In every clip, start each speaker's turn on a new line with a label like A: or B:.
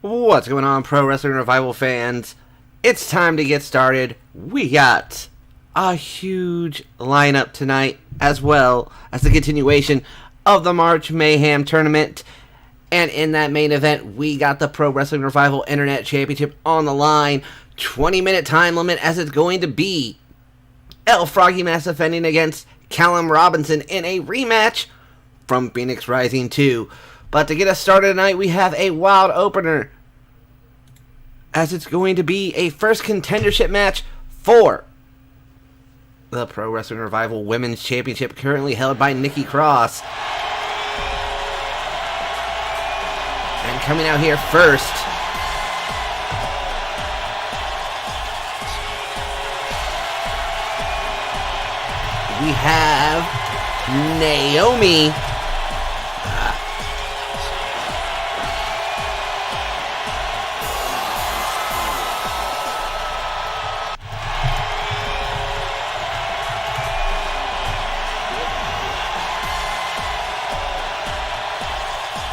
A: What's going on, Pro Wrestling Revival fans? It's time to get started. We got a huge lineup tonight, as well as the continuation of the March Mayhem tournament. And in that main event, we got the Pro Wrestling Revival Internet Championship on the line. 20-minute time limit, as it's going to be El Froggy Mass defending against Callum Robinson in a rematch from Phoenix Rising 2. But to get us started tonight, we have a wild opener, as it's going to be a first contendership match for the Pro Wrestling Revival Women's Championship, currently held by Nikki Cross. And coming out here first, we have Naomi.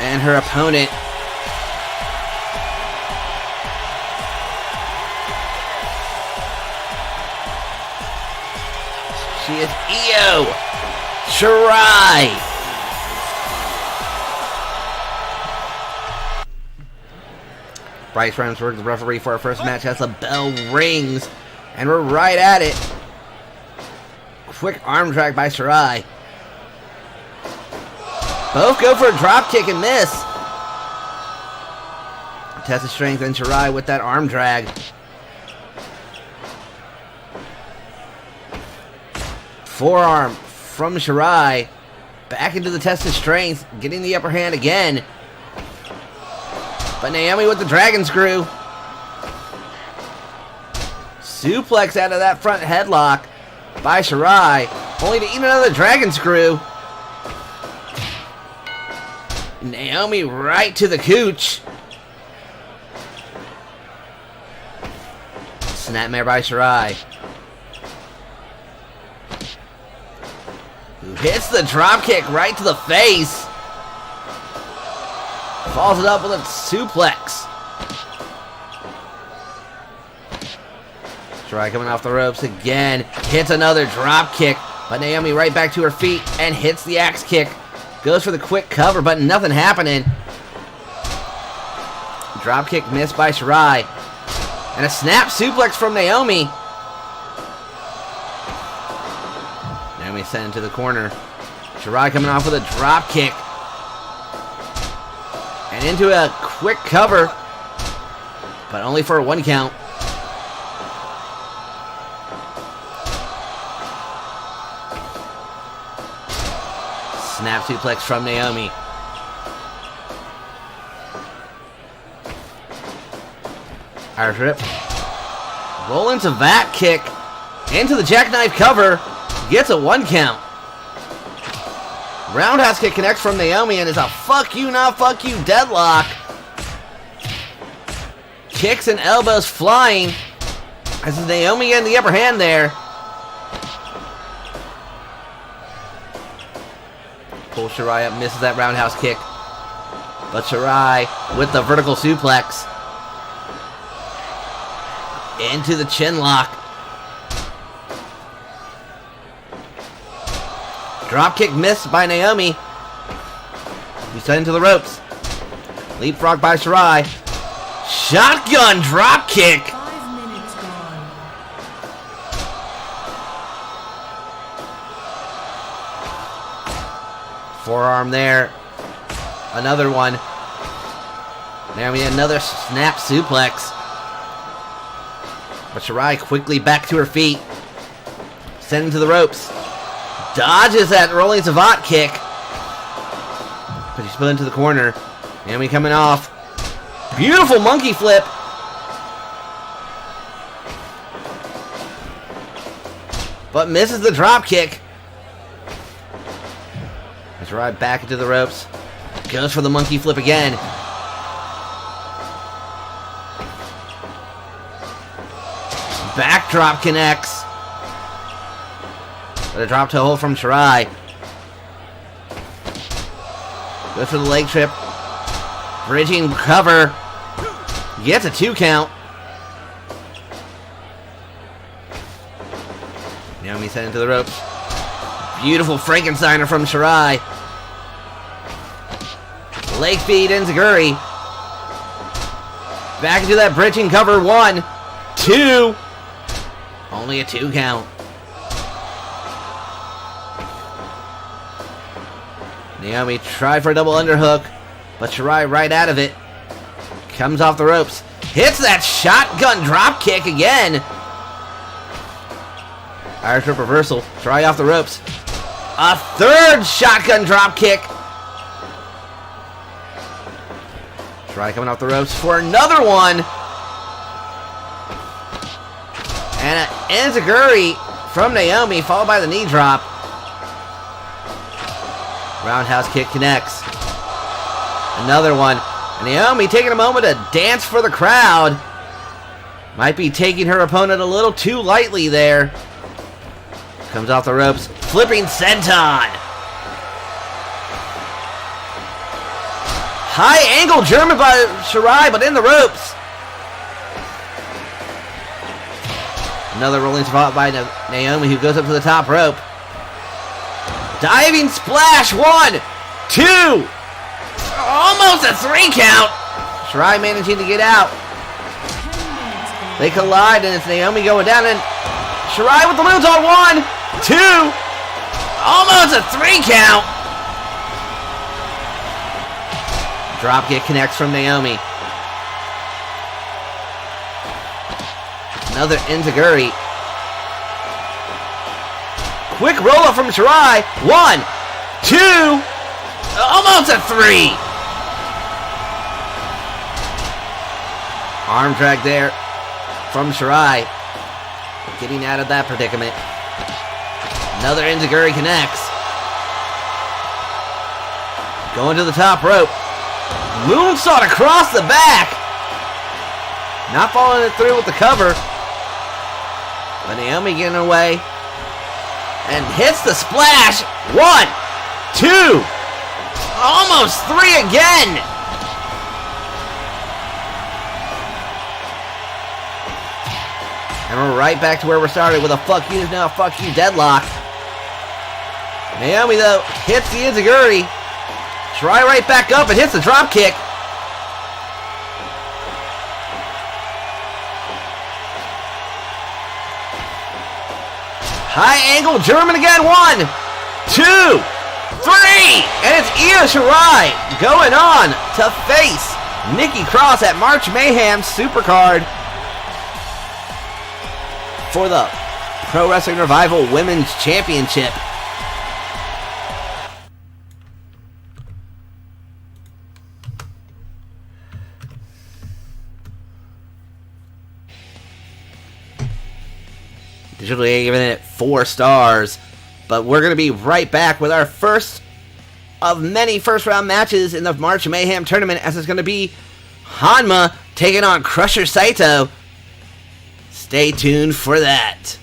A: And her opponent, she is Io Shirai. Bryce Ramsberg, the referee for our first match, as the bell rings, and we're right at it. Quick arm drag by Shirai. Both go for a drop kick and miss. Test of strength and Shirai with that arm drag. Forearm from Shirai. Back into the test of strength, getting the upper hand again. But Naomi with the dragon screw. Suplex out of that front headlock by Shirai, only to eat another dragon screw. Naomi right to the cooch. Snapmare by Shirai, who hits the dropkick right to the face. Follows it up with a suplex. Shirai coming off the ropes again. Hits another dropkick, but Naomi right back to her feet and hits the axe kick. Goes for the quick cover, but nothing happening. Dropkick missed by Shirai. And a snap suplex from Naomi. Naomi sent into the corner. Shirai coming off with a dropkick. And into a quick cover, but only for a 1 count. Snap suplex from Naomi. Irish Rip. Roll into that kick. Into the jackknife cover. Gets a 1 count. Roundhouse kick connects from Naomi and is a fuck you, not fuck you deadlock. Kicks and elbows flying. As Naomi getting the upper hand there. Pulls Shirai up, misses that roundhouse kick. But Shirai with the vertical suplex. Into the chin lock. Dropkick missed by Naomi. He's sent into the ropes. Leapfrog by Shirai. Shotgun dropkick.
B: 5 minutes gone.
A: Forearm there. Another one. Naomi another snap suplex. But Shirai quickly back to her feet. Sent into the ropes. Dodges that rolling savate kick. But she's put into the corner. Naomi coming off. Beautiful monkey flip. But misses the drop kick. Shirai back into the ropes. Goes for the monkey flip again. Backdrop connects. But a drop toe hold from Shirai. Goes for the leg trip. Bridging cover. Gets a 2 count. Naomi's heading to the ropes. Beautiful Frankensteiner from Shirai. Leg feed Enziguri. Back into that bridging cover. 1, 2. Only a 2 count. Naomi tried for a double underhook, but Shirai right out of it. Comes off the ropes. Hits that shotgun drop kick again. Irish whip reversal. Shirai off the ropes. A third shotgun drop kick. Shirai coming off the ropes for another one. And an enziguri from Naomi, followed by the knee drop. Roundhouse kick connects. Another one. And Naomi taking a moment to dance for the crowd. Might be taking her opponent a little too lightly there. Comes off the ropes. Flipping senton. High angle German by Shirai, but in the ropes. Another rolling spot by Naomi, who goes up to the top rope. Diving splash. 1, 2. Almost a 3 count. Shirai managing to get out. They collide, and it's Naomi going down, and Shirai with the moves on. 1, 2. Almost a 3 count. Dropkick connects from Naomi. Another enziguri. Quick roll up from Shirai. 1, 2. Almost a 3. Arm drag there from Shirai. Getting out of that predicament. Another enziguri connects. Going to the top rope. Moonsault across the back. Not following it through with the cover. But Naomi getting away. And hits the splash. 1, 2. Almost 3 again. And we're right back to where we started with a fuck you now, fuck you deadlock. Naomi, though, hits the enziguri. Shirai right back up and hits the drop kick. High angle German again. 1, 2, 3. And it's Io Shirai going on to face Nikki Cross at March Mayhem Supercard for the Pro Wrestling Revival Women's Championship. Digitally giving it 4 stars, but we're going to be right back with our first of many first round matches in the March Mayhem tournament, as it's going to be Hanma taking on Crusher Saito. Stay tuned for that.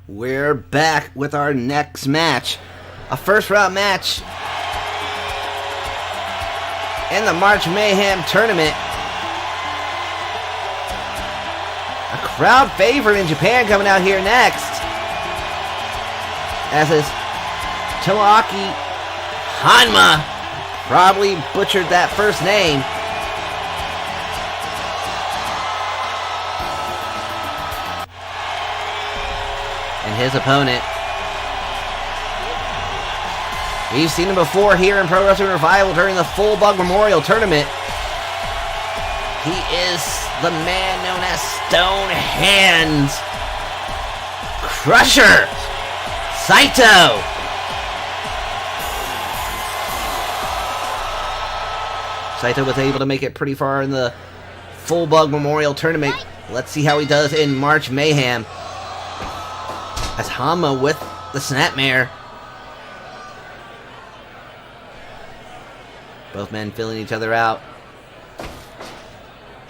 A: We're back with our next match. A first round match in the March Mayhem tournament. A crowd favorite in Japan coming out here next. As is Tomoaki Hanma. Probably butchered that first name. And his opponent. We've seen him before here in Pro Wrestling Revival during the Full Bug Memorial Tournament. He is the man known as Stone Hands Crusher Saito. Saito was able to make it pretty far in the Full Bug Memorial Tournament. Let's see how he does in March Mayhem. As Hanma with the Snapmare. Both men filling each other out.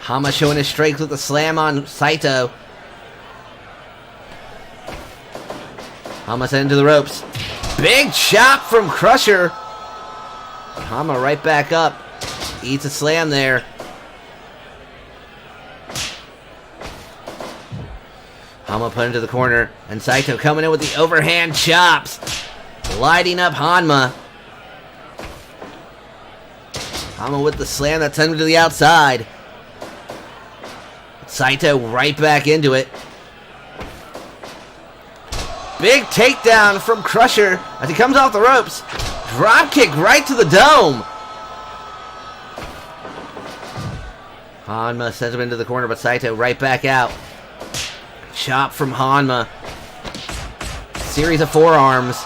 A: Hanma showing his strength with the slam on Saito. Hanma sent into the ropes. Big chop from Crusher. Hanma right back up. Eats a slam there. Hanma put into the corner, and Saito coming in with the overhand chops. Lighting up Hanma. Hanma with the slam that sent him to the outside. Saito right back into it. Big takedown from Crusher as he comes off the ropes. Drop kick right to the dome. Hanma sends him into the corner, but Saito right back out. Chop from Hanma. Series of forearms.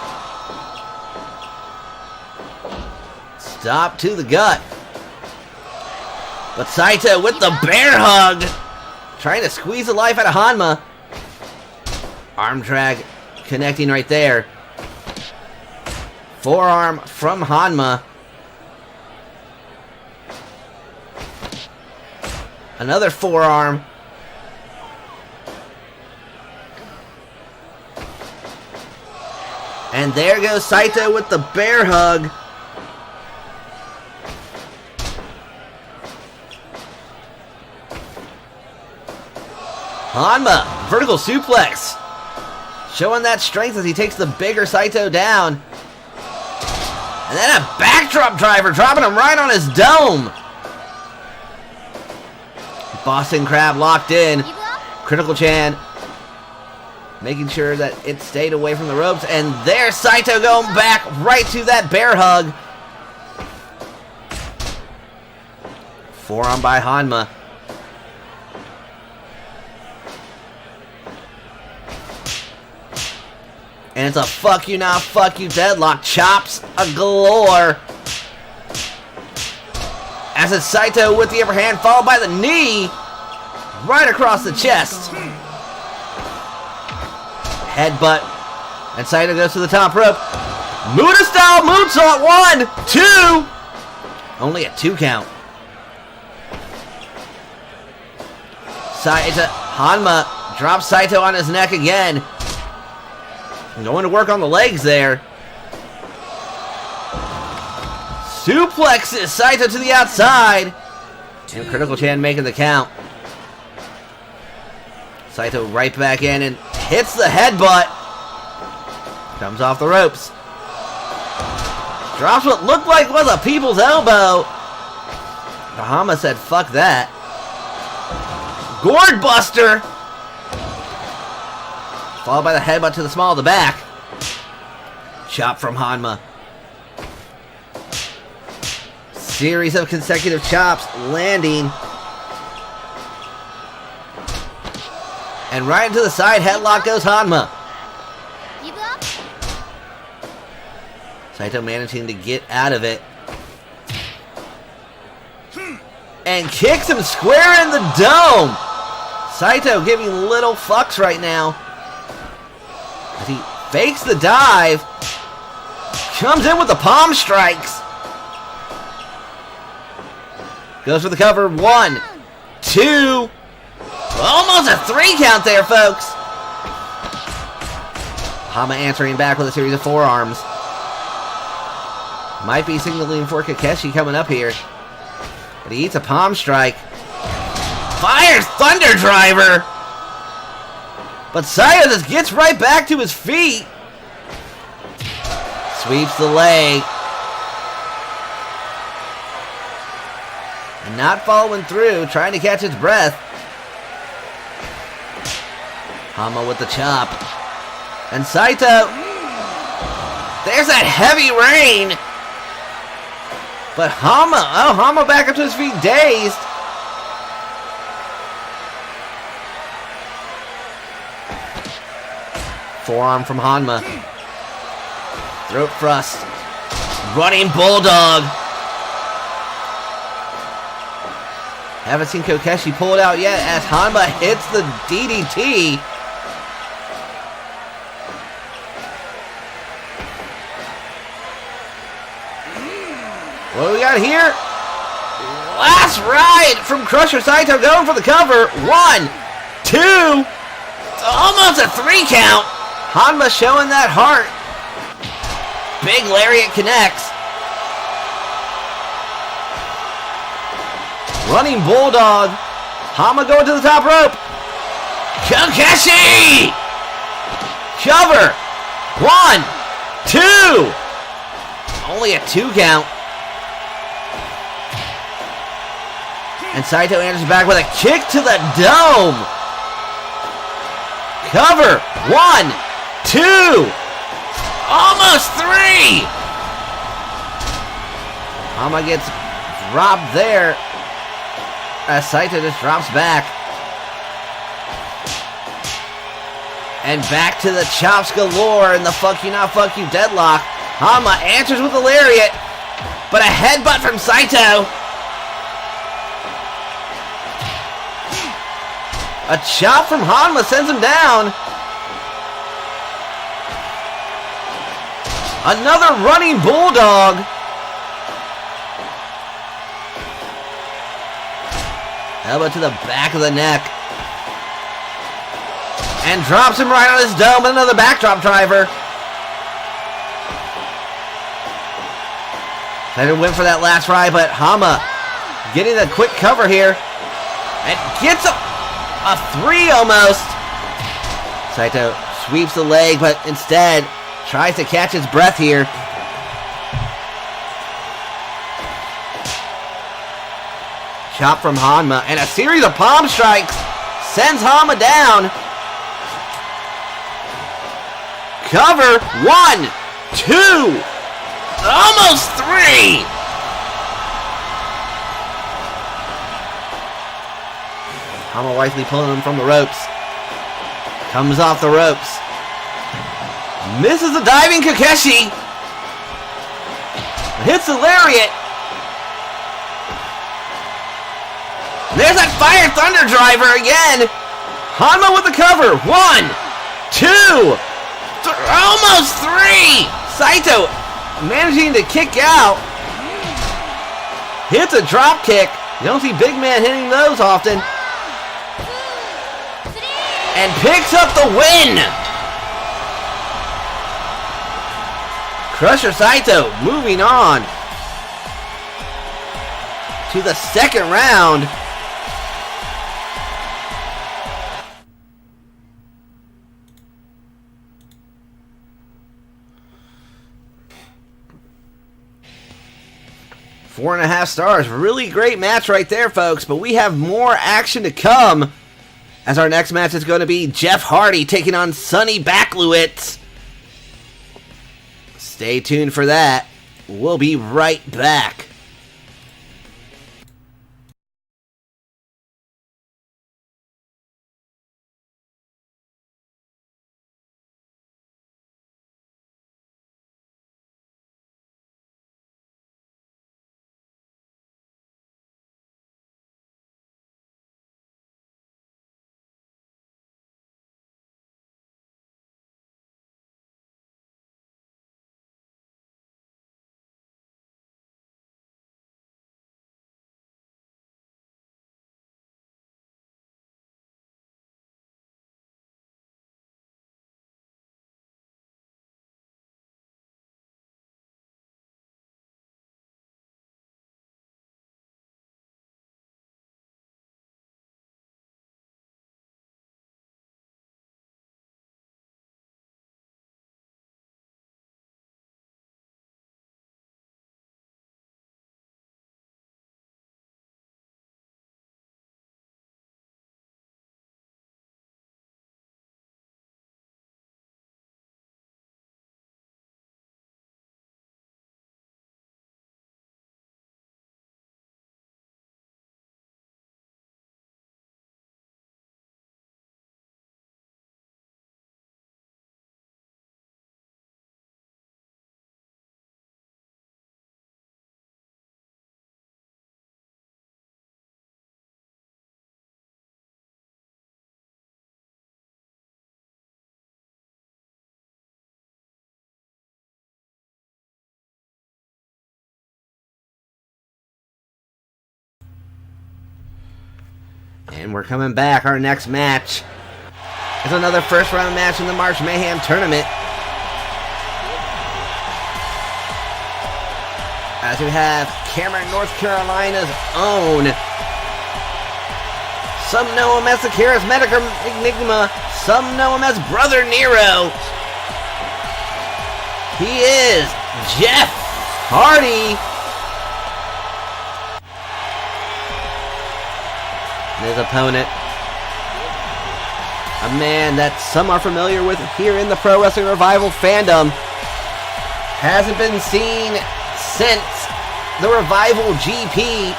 A: Stop to the gut. But Saito with the bear hug. Trying to squeeze the life out of Hanma. Arm drag connecting right there. Forearm from Hanma. Another forearm. And there goes Saito with the bear hug. Hanma, vertical suplex. Showing that strength as he takes the bigger Saito down. And then a backdrop driver, dropping him right on his dome. Boston Crab locked in. Critical Chan making sure that it stayed away from the ropes. And there's Saito going back right to that bear hug. Forearm by Hanma. And it's a fuck you now, fuck you deadlock. Chops galore. As it's Saito with the upper hand, followed by the knee. Right across the chest. Headbutt. And Saito goes to the top rope. Muda style moonsault. 1, 2. Only a 2 count. Hanma drops Saito on his neck again. Going to work on the legs there. Suplexes Saito to the outside. And Critical Chan making the count. Saito right back in and hits the headbutt. Comes off the ropes. Drops what looked like was a people's elbow. Hanma said, fuck that. Gourd Buster. Followed by the headbutt to the small of the back. Chop from Hanma. Series of consecutive chops landing. And right into the side headlock goes Hanma. Saito managing to get out of it. And kicks him square in the dome. Saito giving little fucks right now. As he fakes the dive. Comes in with the palm strikes. Goes for the cover. 1, 2. Almost a 3 count there, folks. Hama answering back with a series of forearms. Might be signaling for Kakeshi coming up here. But he eats a palm strike. Fires Thunder Driver! But Saito just gets right back to his feet. Sweeps the leg. And not following through, trying to catch his breath. Hama with the chop. And Saito. There's that heavy rain. But Hama back up to his feet, dazed. Forearm from Hanma. Throat thrust. Running Bulldog. Haven't seen Kokeshi pull it out yet as Hanma hits the DDT. What do we got here? Last ride from Crusher Saito going for the cover. 1, 2, almost a 3 count. Hanma showing that heart. Big lariat connects. Running Bulldog. Hama going to the top rope. Kokeshi! Cover. 1, 2. Only a 2 count. And Saito answers back with a kick to the dome. Cover. 1, 2. Almost 3. Hama gets dropped there as Saito just drops back. And back to the chops galore and the fuck you not fuck you deadlock. Hama answers with a lariat, but a headbutt from Saito. A chop from Hanma sends him down. Another running Bulldog. Elbow to the back of the neck. And drops him right on his dome with another backdrop driver. Saito went for that last ride, but Hama getting a quick cover here. And gets a 3 almost. Saito sweeps the leg, but instead tries to catch his breath here. Chop from Hanma, and a series of palm strikes sends Hanma down. Cover. 1, 2. Almost 3. Hanma wisely pulling him from the ropes. Comes off the ropes. Misses the diving Kokeshi. Hits the lariat. There's that Fire Thunder Driver again. Hanma with the cover. 1, 2. Almost 3. Saito managing to kick out. Hits a drop kick. You don't see big man hitting those often. And picks up the win. Crusher Saito moving on to the second round. Four and a half stars. Really great match right there, folks. But we have more action to come, as our next match is going to be Jeff Hardy taking on Sonny Baklowitz. Stay tuned for that. We'll be right back. And we're coming back. Our next match is another first round match in the March Mayhem tournament. As we have Cameron, North Carolina's own. Some know him as the Charismatic Enigma. Some know him as Brother Nero. He is Jeff Hardy. And his opponent, a man that some are familiar with here in the Pro Wrestling Revival fandom, hasn't been seen since the Revival GP.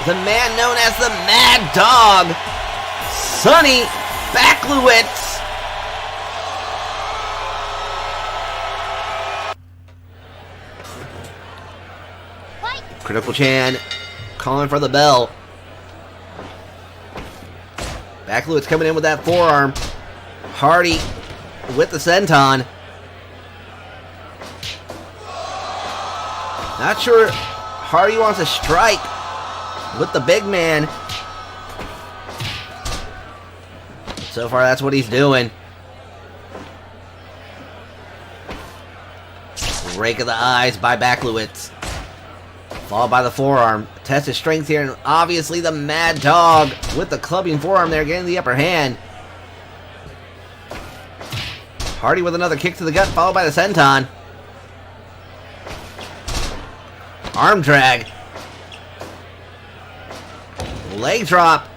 A: The man known as the Mad Dog, Sonny Backlowitz. Critical Chan calling for the bell. Backlowitz coming in with that forearm. Hardy with the senton. Not sure Hardy wants to strike with the big man. So far, that's what he's doing. Rake of the eyes by Backlowitz. Followed by the forearm. Test his strength here, and obviously the Mad Dog with the clubbing forearm there, getting the upper hand. Hardy with another kick to the gut, followed by the senton. Arm drag. Leg drop.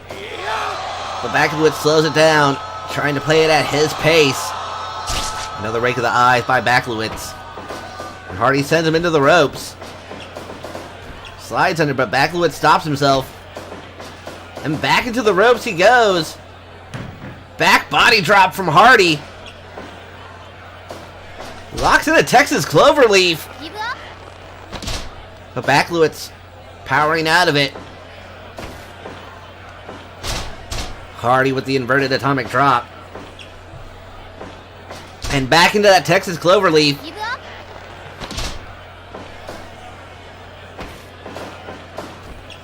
A: But Backlowitz slows it down, trying to play it at his pace. Another rake of the eyes by Backlowitz. And Hardy sends him into the ropes. Slides under, but Backlowitz stops himself. And back into the ropes he goes. Back body drop from Hardy. Locks in a Texas Cloverleaf. But Backlowitz powering out of it. Hardy with the inverted atomic drop. And back into that Texas Cloverleaf.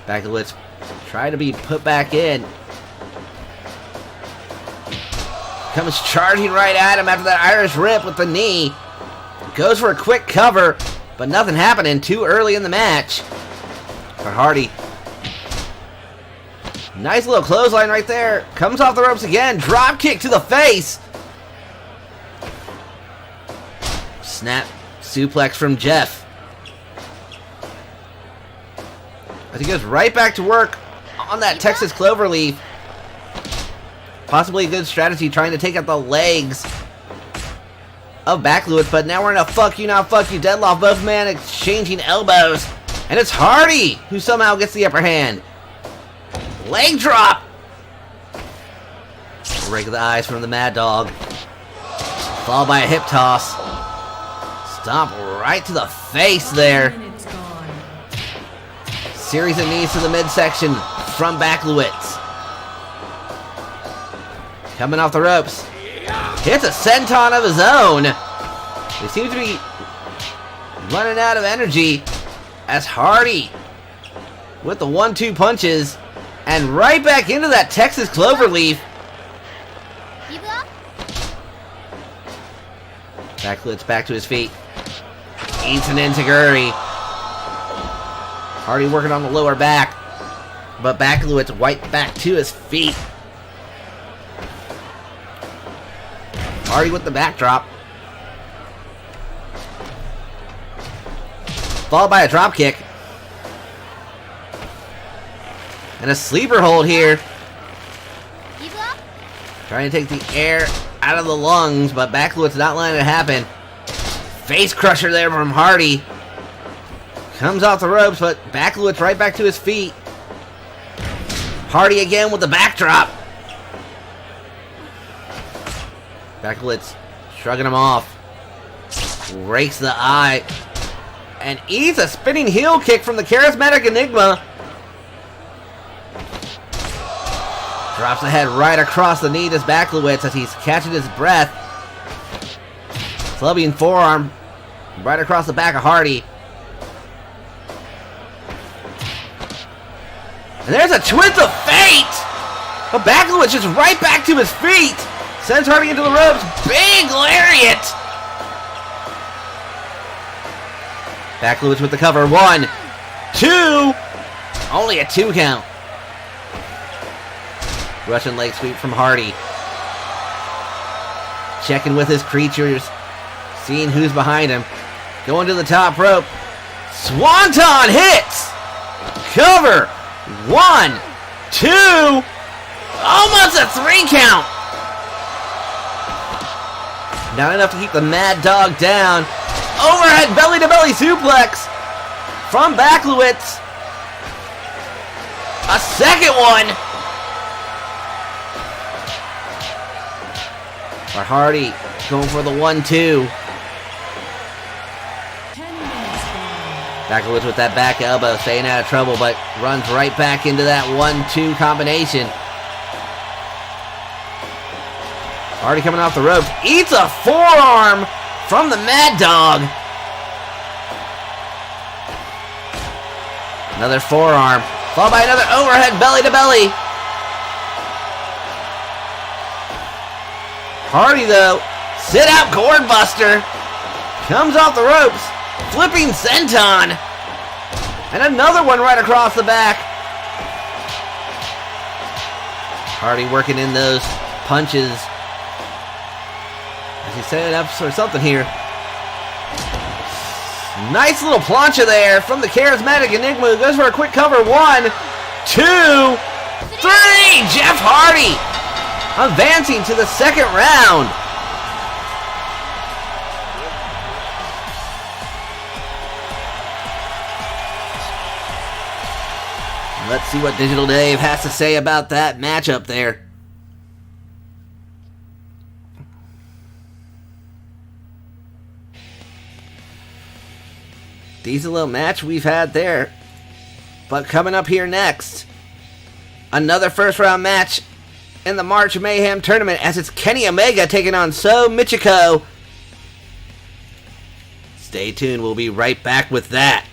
A: Backlowitz trying to be put back in. Comes charging right at him after that Irish Rip with the knee. Goes for a quick cover, but nothing happening too early in the match. But Hardy. Nice little clothesline right there. Comes off the ropes again. Drop kick to the face. Snap suplex from Jeff. As he goes right back to work on that Texas Cloverleaf. Possibly a good strategy trying to take out the legs of Backlowitz, but now we're in a fuck you, not fuck you deadlock. Both men exchanging elbows. And it's Hardy who somehow gets the upper hand. Leg drop. Rake of the eyes from the Mad Dog. Followed by a hip toss. Stomp right to the face there. Series of knees to the midsection from Backlowitz. Coming off the ropes. Hits a senton of his own. He seems to be running out of energy as Hardy with the 1-2 punches. And right back into that Texas Cloverleaf. Backlowitz back to his feet. Eats an enziguri. Hardy working on the lower back. But Backlowitz right back to his feet. Hardy with the backdrop. Followed by a drop kick. And a sleeper hold here. Trying to take the air out of the lungs, but Backlowitz not letting it happen. Face crusher there from Hardy. Comes off the ropes, but Backlowitz right back to his feet. Hardy again with the backdrop. Backlowitz shrugging him off. Rakes the eye. And eats a spinning heel kick from the Charismatic Enigma. Drops the head right across the knee to Backlowitz as he's catching his breath. Clubbing forearm right across the back of Hardy. And there's a twist of fate! But Baklowicz is right back to his feet! Sends Hardy into the ropes. Big lariat! Baklowicz with the cover. 1, 2. Only a 2 count. Russian leg sweep from Hardy. Checking with his creatures. Seeing who's behind him. Going to the top rope. Swanton hits! Cover. 1, 2. Almost a 3 count. Not enough to keep the Mad Dog down. Overhead belly-to-belly suplex from Baklowicz. A second one. For Hardy going for the 1-2. Baklowicz with that back elbow, staying out of trouble, but runs right back into that 1-2 combination. Hardy coming off the ropes, eats a forearm from the Mad Dog. Another forearm, followed by another overhead belly-to-belly. Hardy, though, sit-out gourd buster. Comes off the ropes, flipping senton. And another one right across the back. Hardy working in those punches. As he's setting up for something here. Nice little plancha there from the charismatic Enigma, who goes for a quick cover. 1, 2, 3. Jeff Hardy advancing to the second round. Let's see what Digital Dave has to say about that matchup there. Decent little match we've had there. But coming up here next, another first round match in the March Mayhem tournament, as it's Kenny Omega taking on So Michiko. Stay tuned, we'll be right back with that.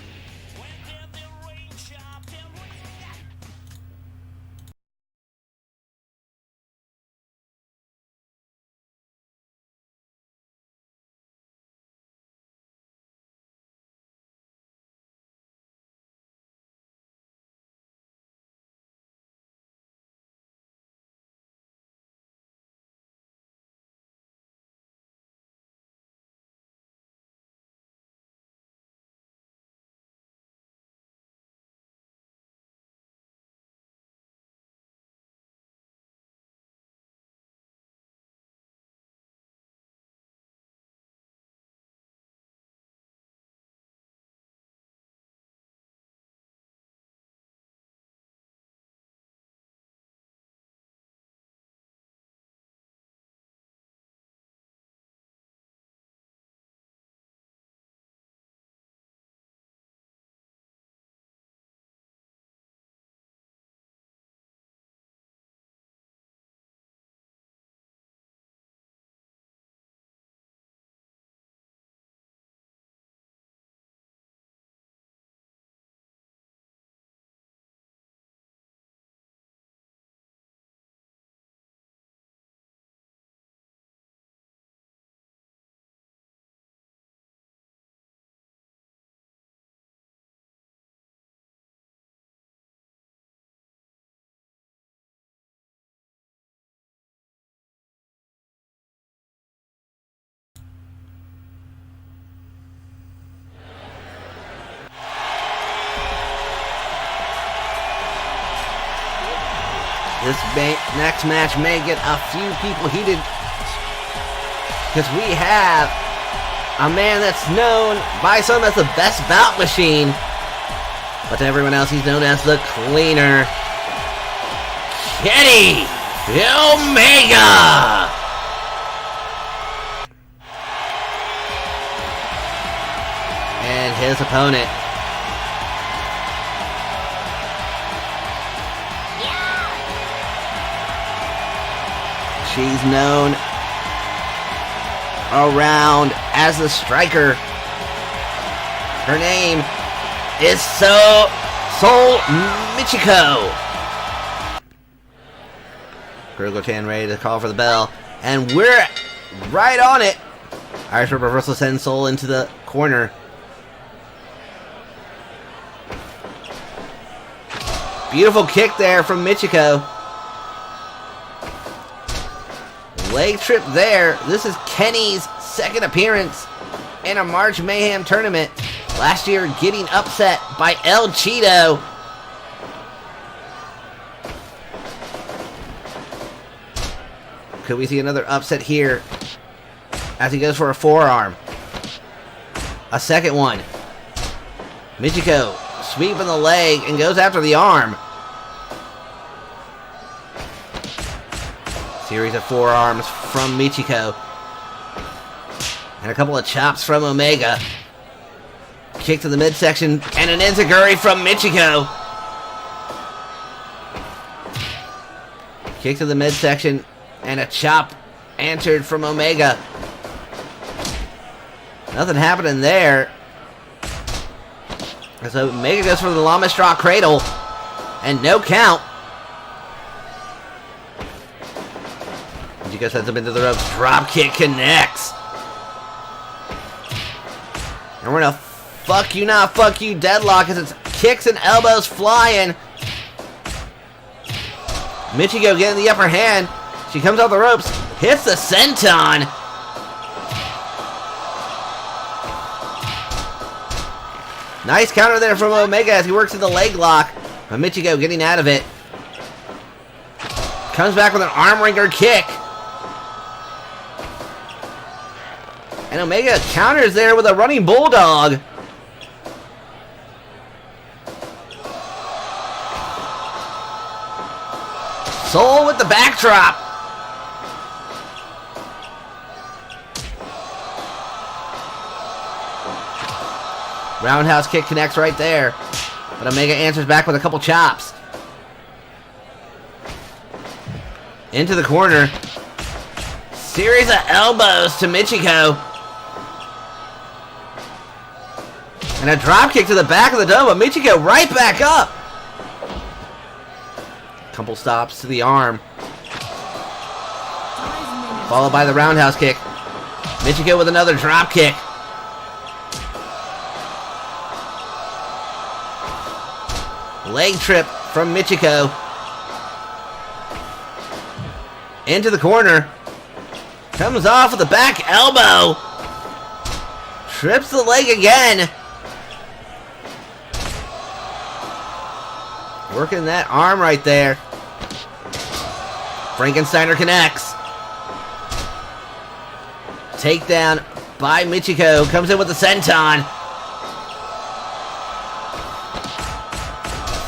A: This next match may get a few people heated, because we have a man that's known by some as the best bout machine, but to everyone else he's known as the cleaner, Kenny Omega. And his opponent, she's known around as the Striker. Her name is Soul Michiko. Kurgo-chan ready to call for the bell. And we're right on it. Irish Whip reversal sends Soul into the corner. Beautiful kick there from Michiko. Leg trip there. This is Kenny's second appearance in a March Mayhem tournament. Last year getting upset by El Cheeto. Could we see another upset here as he goes for a forearm? A second one. Michiko sweeping the leg and goes after the arm. Series of forearms from Michiko. And a couple of chops from Omega. Kick to the midsection and an enziguri from Michiko. Kick to the midsection and a chop answered from Omega. Nothing happening there. So Omega goes for the Lama Straw Cradle. And no count. Michiko sends him into the ropes. Drop kick connects. And we're in a fuck you not fuck you deadlock as it's kicks and elbows flying. Michiko getting the upper hand. She comes off the ropes. Hits the senton. Nice counter there from Omega as he works in the leg lock. But Michiko getting out of it. Comes back with an arm wringer kick. And Omega counters there with a running bulldog. Soul with the backdrop. Roundhouse kick connects right there. But Omega answers back with a couple chops. Into the corner. Series of elbows to Michiko. And a drop kick to the back of the dome, but Michiko right back up. Couple stops to the arm. Followed by the roundhouse kick. Michiko with another drop kick. Leg trip from Michiko. Into the corner. Comes off with the back elbow. Trips the leg again. Working that arm right there. Frankensteiner connects. Takedown by Michiko. Comes in with the senton.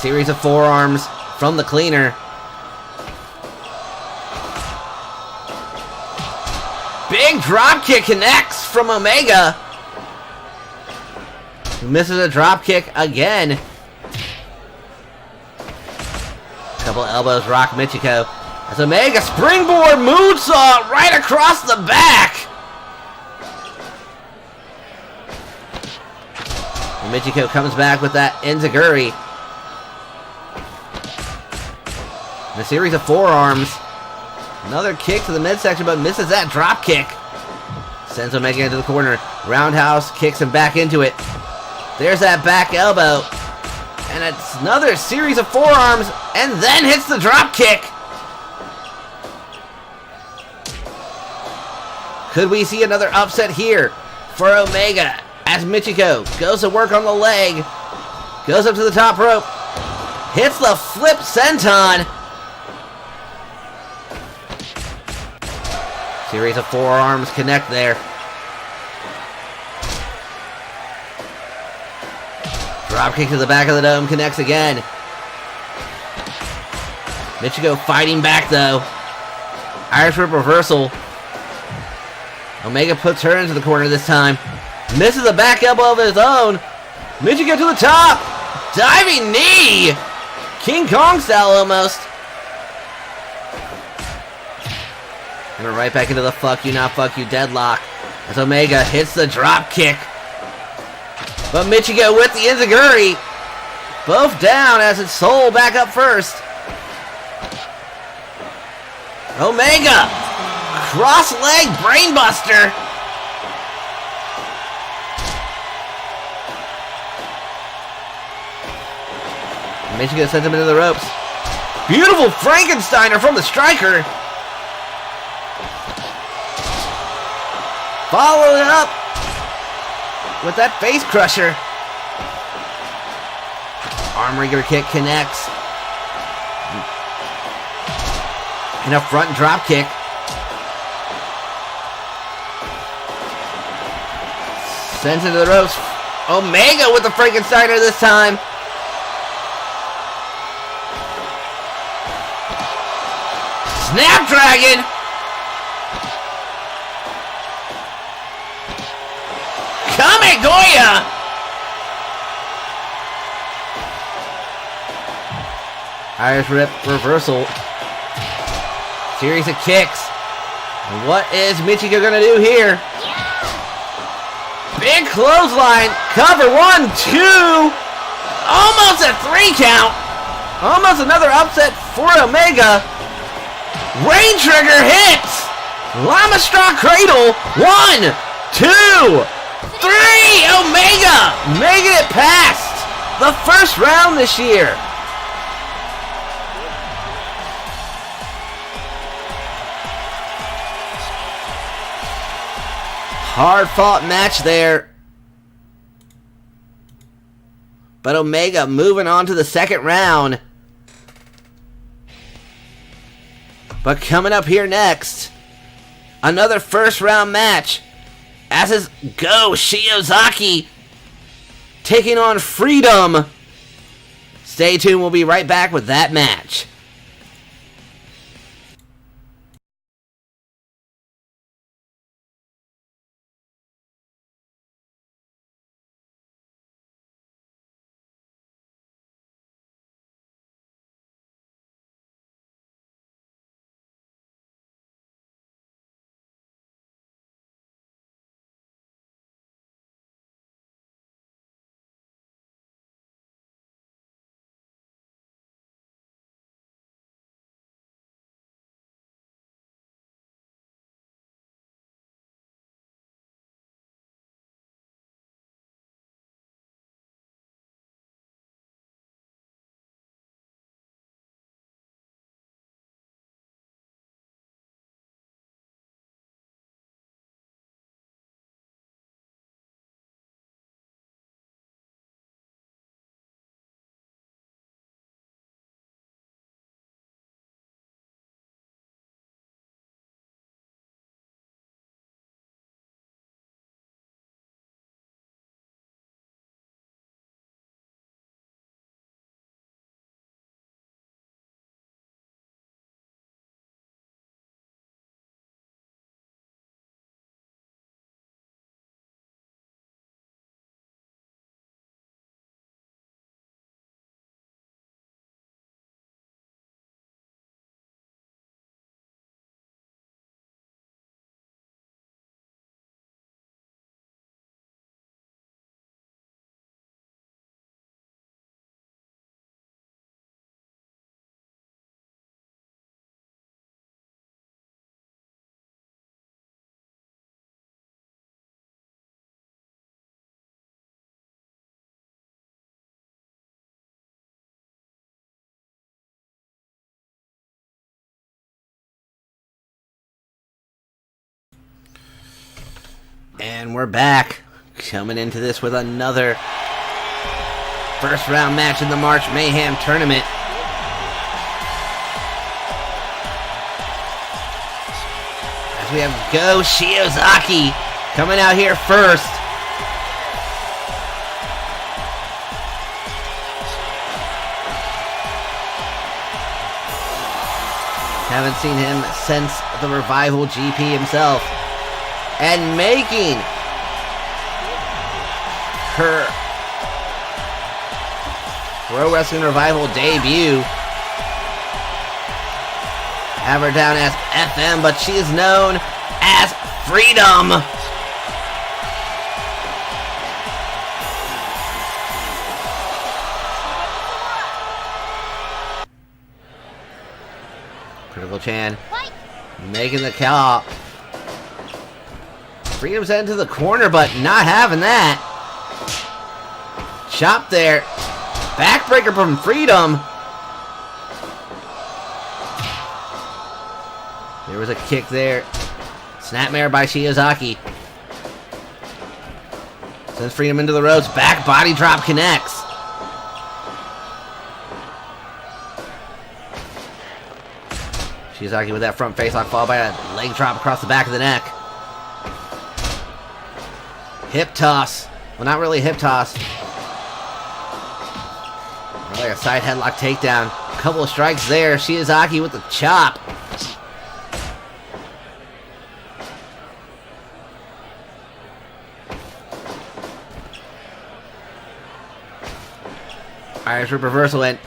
A: Series of forearms from the cleaner. Big drop kick connects from Omega. Misses a drop kick again. Couple elbows rock Michiko. As Omega springboard moonsault right across the back. And Michiko comes back with that enziguri. And a series of forearms. Another kick to the midsection, but misses that drop kick. Sends Omega into the corner. Roundhouse kicks him back into it. There's that back elbow. And it's another series of forearms, and then hits the drop kick. Could we see another upset here for Omega as Michiko goes to work on the leg, goes up to the top rope, hits the flip senton. Series of forearms connect there. Drop kick to the back of the dome connects again. Michiko fighting back though. Irish Whip reversal. Omega puts her into the corner this time. Misses a back elbow of his own. Michiko to the top. Diving knee. King Kong style almost. And we're right back into the fuck you not fuck you deadlock. As Omega hits the drop kick. But Michiko with the enziguri. Both down as it's Soul back up first. Omega! Cross-leg brainbuster! Michigan sends him into the ropes. Beautiful Frankensteiner from the striker. Followed up with that face crusher. Armringer kick connects. And a front drop kick. Sends into the ropes. Omega with the Frankensteiner this time. Snapdragon! Kamigoya! Irish Rip reversal. Series of kicks. What is Michiko gonna do here? Big clothesline. Cover 1, 2. Almost a 3 count. Almost another upset for Omega. Rain trigger hits! Llama straw cradle! 1, 2, 3! Omega making it past the first round this year. Hard fought match there. But Omega moving on to the second round. But coming up here next, another first round match, as is Go Shiozaki taking on Freedom. Stay tuned, we'll be right back with that match. And we're back, coming into this with another first round match in the March Mayhem tournament. As we have Go Shiozaki coming out here first. Haven't seen him since the Revival GP himself. And making her Pro Wrestling Revival debut. Have her down as FM, but she is known as Freedom. Critical Chan Making the call. Freedom's heading to the corner, but not having that. Chop there. Backbreaker from Freedom. There was a kick there. Snapmare by Shiozaki. Sends Freedom into the ropes. Back body drop connects. Shiozaki with that front facelock followed by a leg drop across the back of the neck. Hip toss. Well, not really a hip toss. More like a side headlock takedown. A couple of strikes there. Shiozaki with the chop. Irish Whip reversal and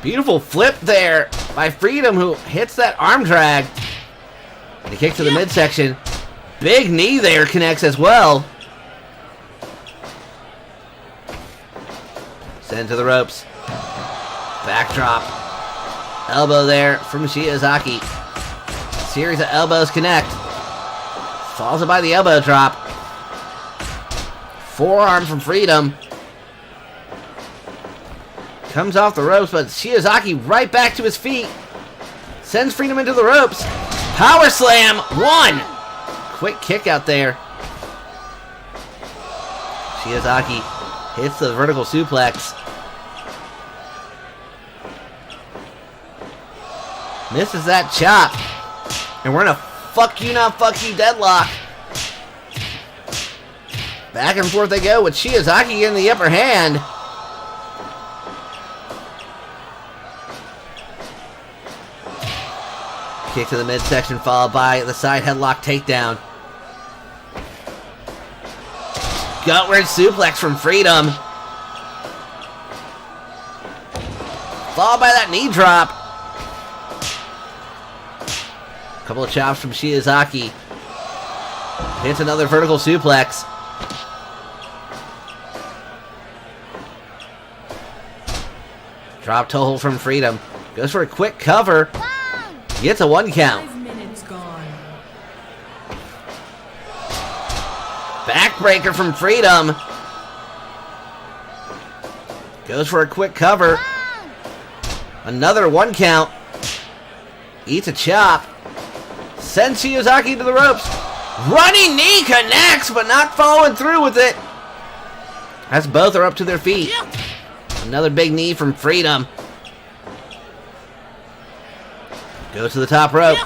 A: beautiful flip there by Freedom, who hits that arm drag. And a kick to the midsection. Big knee there connects as well. Send to the ropes. Backdrop. Elbow there from Shiozaki. Series of elbows connect. Falls it by the elbow drop. Forearm from Freedom. Comes off the ropes, but Shiozaki right back to his feet. Sends Freedom into the ropes. Power slam. One. Quick kick out there. Shiozaki hits the vertical suplex. Misses that chop. And we're in a fuck you, not fuck you deadlock. Back and forth they go with Shiozaki in the upper hand. Kick to the midsection followed by the side headlock takedown. Gut wrench suplex from Freedom. Followed by that knee drop. Couple of chops from Shiozaki. Hits another vertical suplex. Drop toe hold from Freedom. Goes for a quick cover. Gets a 1 count.
B: 5 minutes gone.
A: Backbreaker from Freedom. Goes for a quick cover. Another 1 count. Eats a chop. Sends Shiozaki to the ropes. Running knee connects, but not following through with it. As both are up to their feet. Another big knee from Freedom. Goes to the top rope.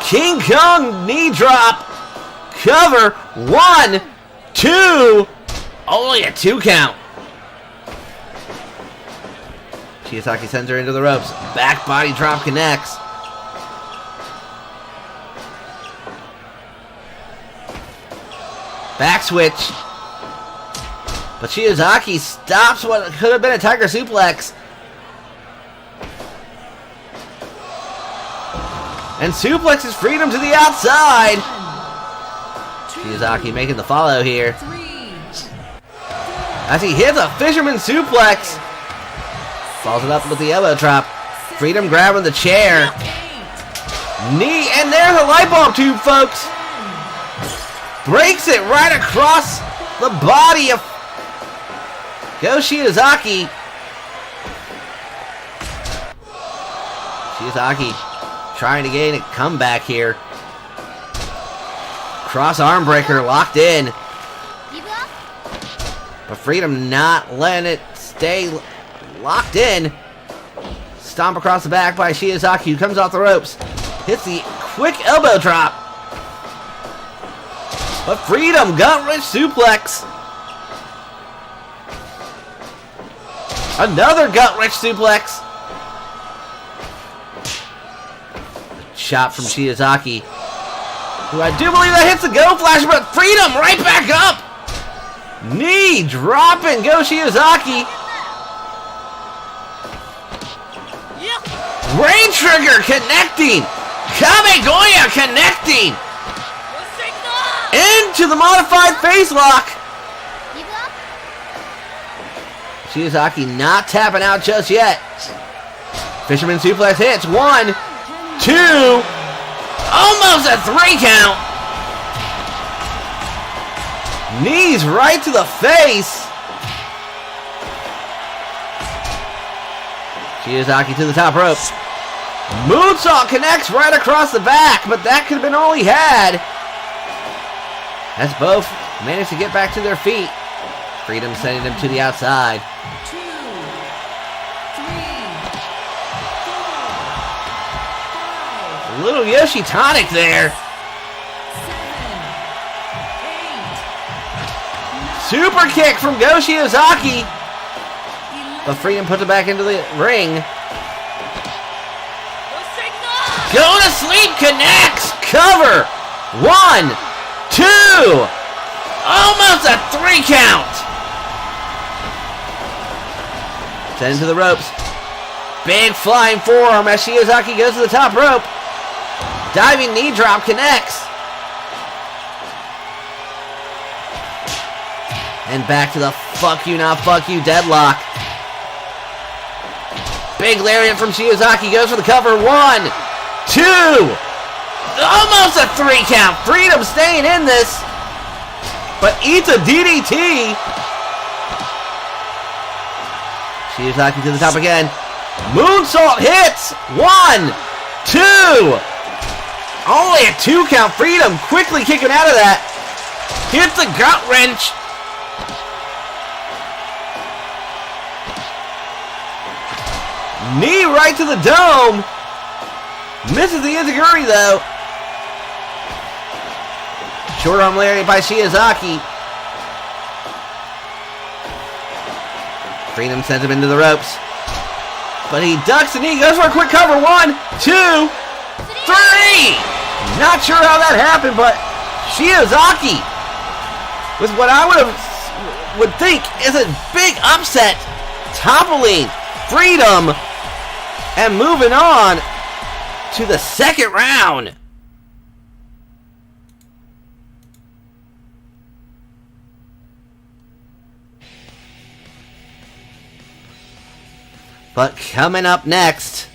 A: King Kong knee drop. Cover. 1, 2. Only a 2 count. Shiozaki sends her into the ropes. Back body drop connects. Back switch. But Shiozaki stops what could have been a Tiger Suplex. And suplexes Freedom to the outside. Shiozaki making the follow here. As he hits a fisherman suplex. Follows it up with the elbow drop. Freedom grabbing the chair. Knee, and there's a light bulb tube, folks. Breaks it right across the body of Go Shiozaki. Shiozaki trying to gain a comeback here. Cross arm breaker locked in. But Freedom not letting it stay locked in. Stomp across the back by Shiozaki, who comes off the ropes. Hits the quick elbow drop. But Freedom gut-wrench suplex. Another gut-wrench suplex. Shot from Shiozaki, who I do believe that hits the Go Flash, but Freedom right back up. Knee dropping Go Shiozaki. Rain Trigger connecting. Kamegoya connecting. Into the modified face lock. Shiozaki not tapping out just yet. Fisherman suplex hits. 1, 2. Almost a 3 count. Knees right to the face. Shiozaki to the top rope. Moonsault connects right across the back, but that could have been all he had. As both managed to get back to their feet. Freedom sending them to the outside.
B: 2, 3, 4, 5,
A: A little Yoshi tonic there.
B: 7, 8,
A: Super kick from Go Shiozaki.
B: 11.
A: But Freedom puts it back into the ring. Go to sleep connects. Cover. 1, 2. Almost a 3 count. Send into the ropes. Big flying forearm as Shiozaki goes to the top rope. Diving knee drop connects. And back to the fuck you, not fuck you deadlock. Big lariat from Shiozaki goes for the cover. 1, 2. Almost a 3 count. Freedom staying in this. But eats a DDT. Shiozaki to the top again. Moonsault hits. 1, 2. Only a 2 count. Freedom quickly kicking out of that. Hits the gut wrench. Knee right to the dome. Misses the Izaguri though. Short arm lariat by Shiozaki. Freedom sends him into the ropes. But he ducks and he goes for a quick cover. 1, 2, 3. Not sure how that happened, but Shiozaki, with what I would think is a big upset, toppling Freedom and moving on to the second round. But coming up next,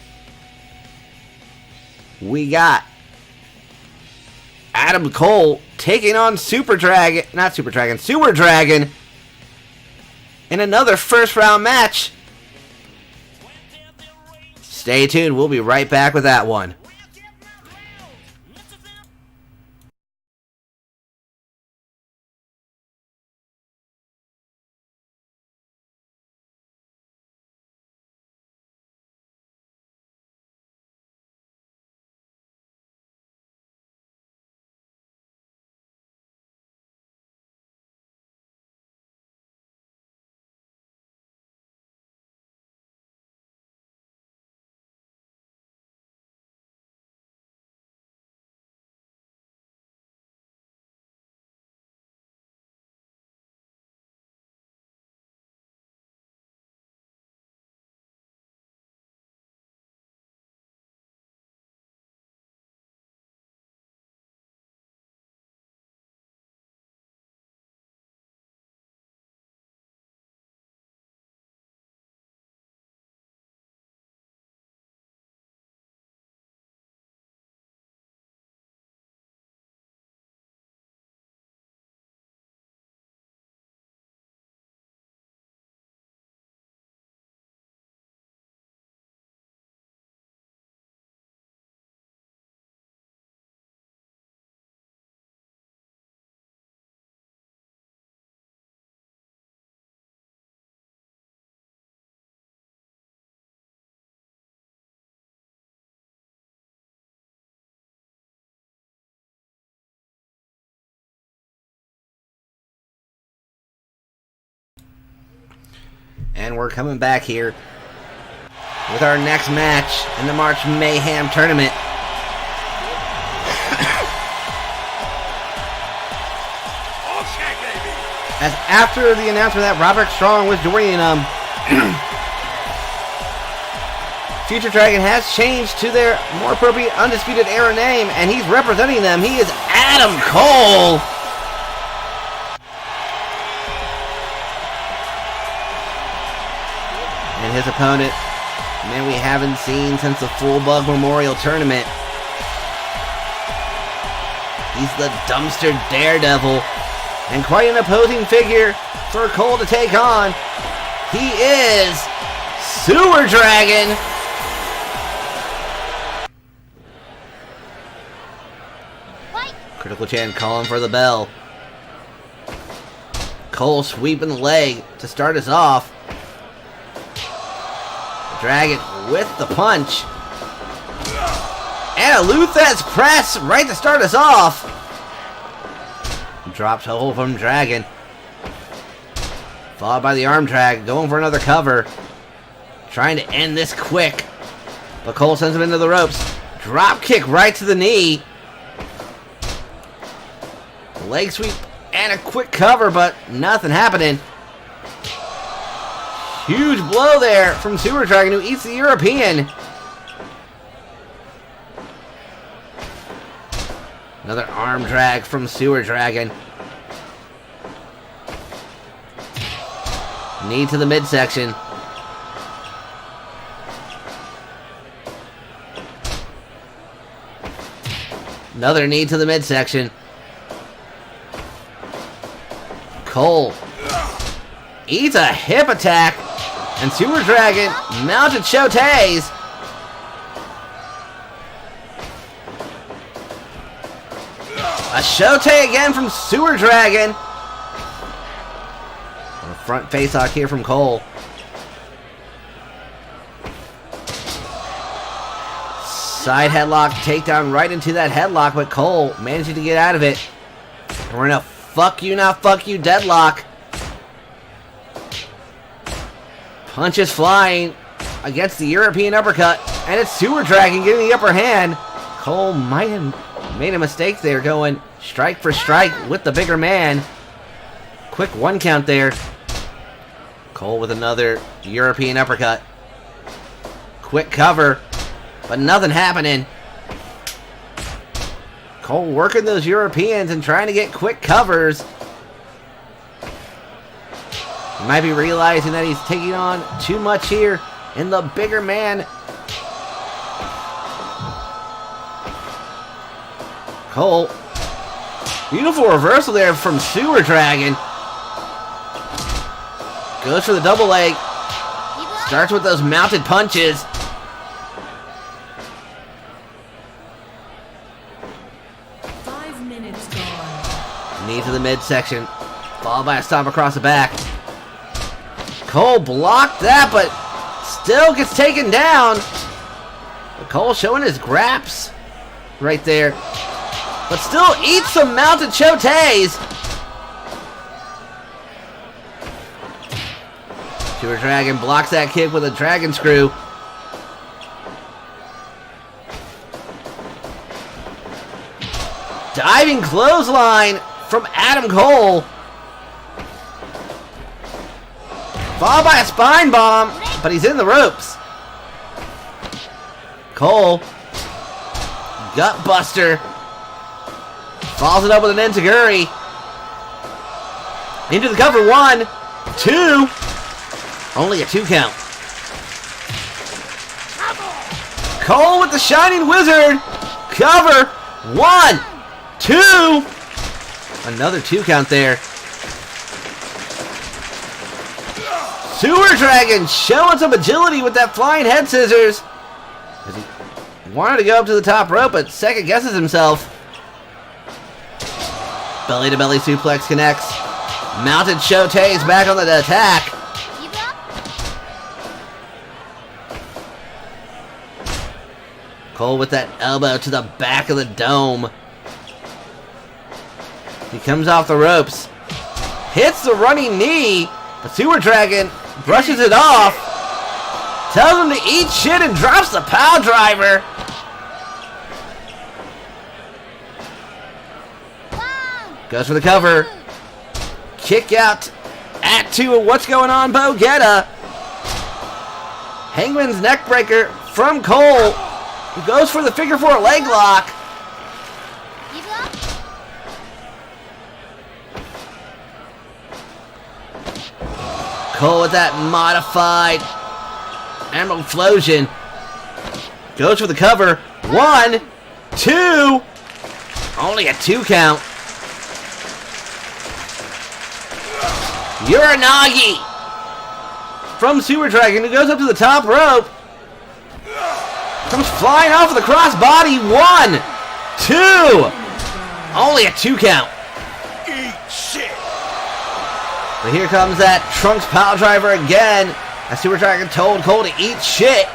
A: we got Adam Cole taking on Super Dragon in another first round match. Stay tuned, we'll be right back with that one. And we're coming back here with our next match in the March Mayhem tournament. As after the announcement that Roderick Strong was joining Future Dragon has changed to their more appropriate Undisputed Era name, and he's representing them. He is Adam Cole. And his opponent, man, we haven't seen since the Full Bug Memorial Tournament. He's the dumpster daredevil. And quite an opposing figure for Cole to take on. He is Sewer Dragon. Critical Chan calling for the bell. Cole sweeping the leg to start us off. Dragon with the punch. And a Luthez press right to start us off. Drops hold from Dragon. Followed by the arm drag. Going for another cover. Trying to end this quick. But Cole sends him into the ropes. Drop kick right to the knee. Leg sweep and a quick cover, but nothing happening. Huge blow there from Sewer Dragon, who eats the European. Another arm drag from Sewer Dragon. Knee to the midsection. Another knee to the midsection. Cole eats a hip attack, and Sewer Dragon mounted Shoteis. A Shote again from Sewer Dragon. A front face lock here from Cole. Side headlock, takedown right into that headlock, but Cole managing to get out of it. And we're in a fuck you, not fuck you deadlock. Punches flying against the European uppercut, and it's Sewer Dragon getting the upper hand. Cole might have made a mistake there, going strike for strike with the bigger man. Quick one count there. Cole with another European uppercut. Quick cover, but nothing happening. Cole working those Europeans and trying to get quick covers. He might be realizing that he's taking on too much here in the bigger man. Cole. Beautiful reversal there from Sewer Dragon. Goes for the double leg. Starts with those mounted punches. Knee to the midsection, followed by a stomp across the back. Cole blocked that, but still gets taken down. But Cole showing his graps right there. But still eats some mounted Shoteis. Sewer Dragon blocks that kick with a dragon screw. Diving clothesline from Adam Cole. Followed by a spine bomb, but he's in the ropes. Cole. Gut buster. Follows it up with an enziguri. Into the cover. 1, 2. Only a 2 count. Cole with the Shining Wizard. Cover. 1, 2. Another 2 count there. Sewer Dragon showing some agility with that flying head scissors. He wanted to go up to the top rope, but second guesses himself. Belly to belly suplex connects. Mounted Shoteis back on the attack. Cole with that elbow to the back of the dome. He comes off the ropes. Hits the running knee. But Sewer Dragon brushes it off. Tells him to eat shit and drops the power driver. Goes for the cover. Kick out at 2. What's going on, Bo Guetta? Hangman's neckbreaker from Cole. He goes for the figure 4 leg lock. Cole with that modified Ammo-Flosion. Goes for the cover. 1, 2. Only a 2 count. Uranagi from Super Dragon, who goes up to the top rope. Comes flying off with a crossbody. 1, 2. Only a 2 count.
B: Eat shit.
A: But here comes that Trunks pile driver again. As Super Dragon told Cole to eat shit.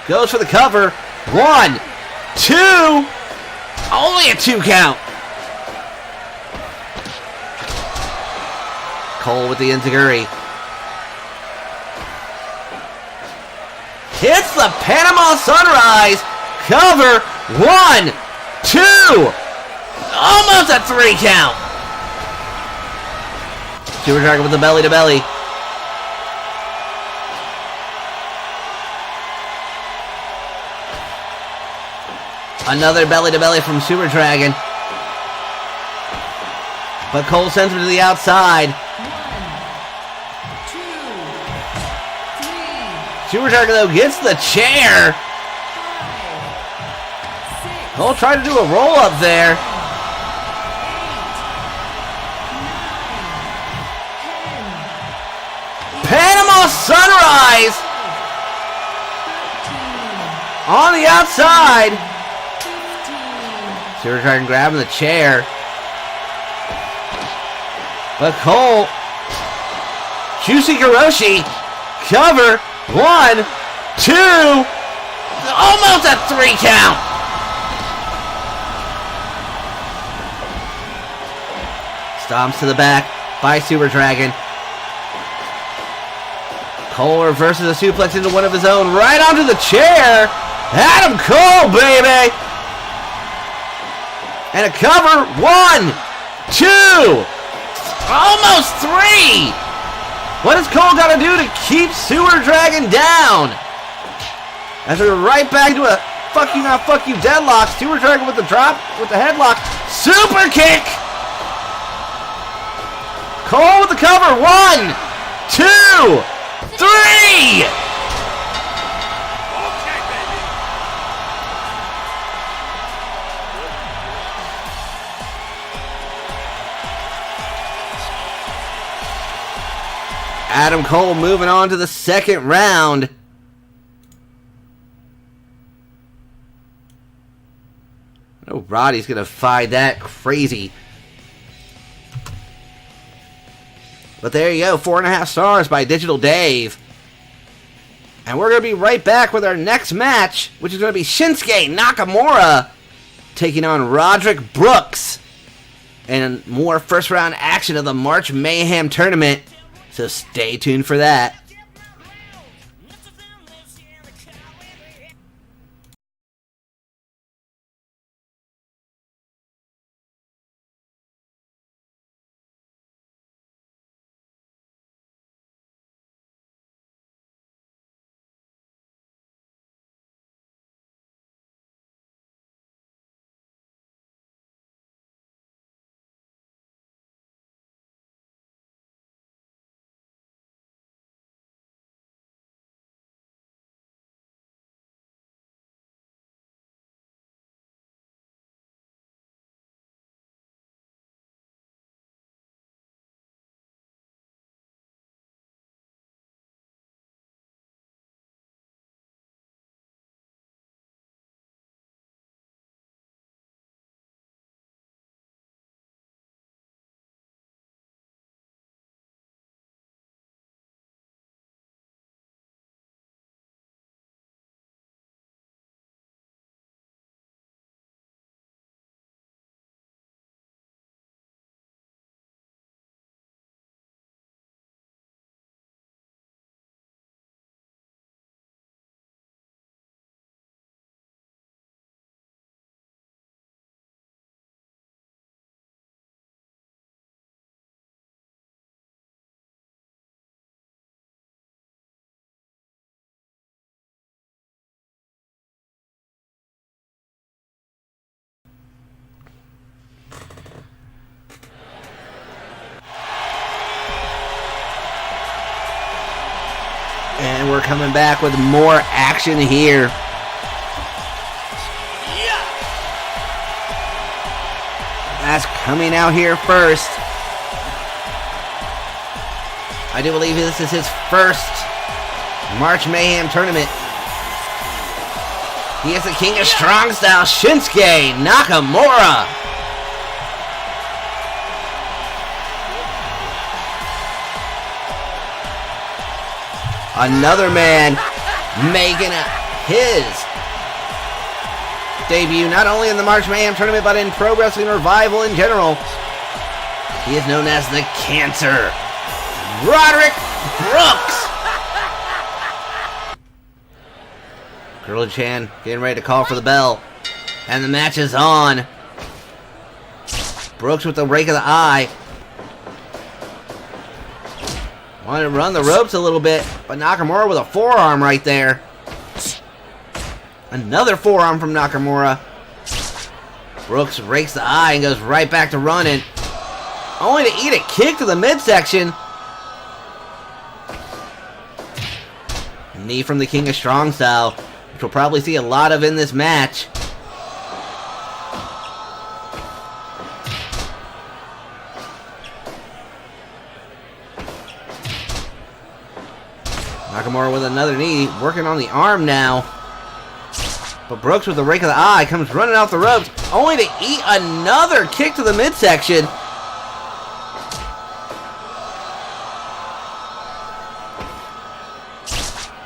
A: Goes for the cover. 1, 2. Only a 2 count. Cole with the enziguri. Hits the Panama Sunrise. Cover. 1, 2. Almost a 3 count. Super Dragon with the belly to belly. Another belly to belly from Super Dragon. But Cole sends him to the outside.
B: 1, 2, 3.
A: Super Dragon though gets the chair. Cole tried to do a roll up there.
B: 8, 9, 10,
A: Panama Sunrise
B: 13,
A: on the outside.
B: 15.
A: Super Dragon grabbing the chair. But Cole. Juicy Hiroshi. Cover. 1, 2. Almost a 3 count. Stomps to the back by Super Dragon. Cole reverses a suplex into one of his own, right onto the chair. Adam Cole, baby! And a cover. 1, 2. Almost 3. What has Cole got to do to keep Super Dragon down? As we're right back to a fuck you not fuck you deadlock. Super Dragon with the drop, with the headlock. Super kick. Cole with the cover. 1, 2, 3.
B: Okay, baby.
A: Adam Cole moving on to the second round. Oh, Roddy's gonna fight that crazy. But there you go, 4.5 stars by Digital Dave. And we're gonna be right back with our next match, which is gonna be Shinsuke Nakamura taking on Roderick Brooks. And more first round action of the March Mayhem tournament. So stay tuned for that. And we're coming back with more action here. coming out here first. I do believe this is his first March Mayhem tournament. He is the King of Strong Style, Shinsuke Nakamura. Another man making his debut not only in the March Mayhem tournament but in Pro Wrestling Revival in general. He is known as the Cancer, Roderick Brooks. Gorilla Chan getting ready to call for the bell. And the match is on. Brooks with the rake of the eye. Wanted to run the ropes a little bit, but Nakamura with a forearm right there. Another forearm from Nakamura. Brooks rakes the eye and goes right back to running. Only to eat a kick to the midsection. Knee from the King of Strong Style, which we'll probably see a lot of in this match. Nakamura with another knee, working on the arm now. But Brooks with the rake of the eye comes running off the ropes, only to eat another kick to the midsection.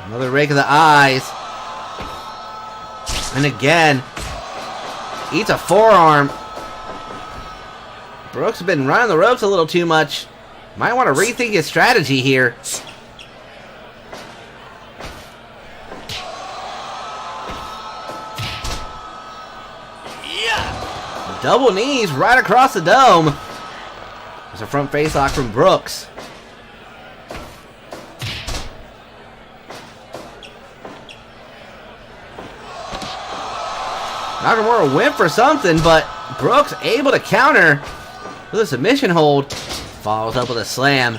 A: Another rake of the eyes. And again, eats a forearm. Brooks has been running the ropes a little too much. Might want to rethink his strategy here. Double knees right across the dome. There's a front face lock from Brooks. Nakamura went for something, but Brooks able to counter with a submission hold. Follows up with a slam.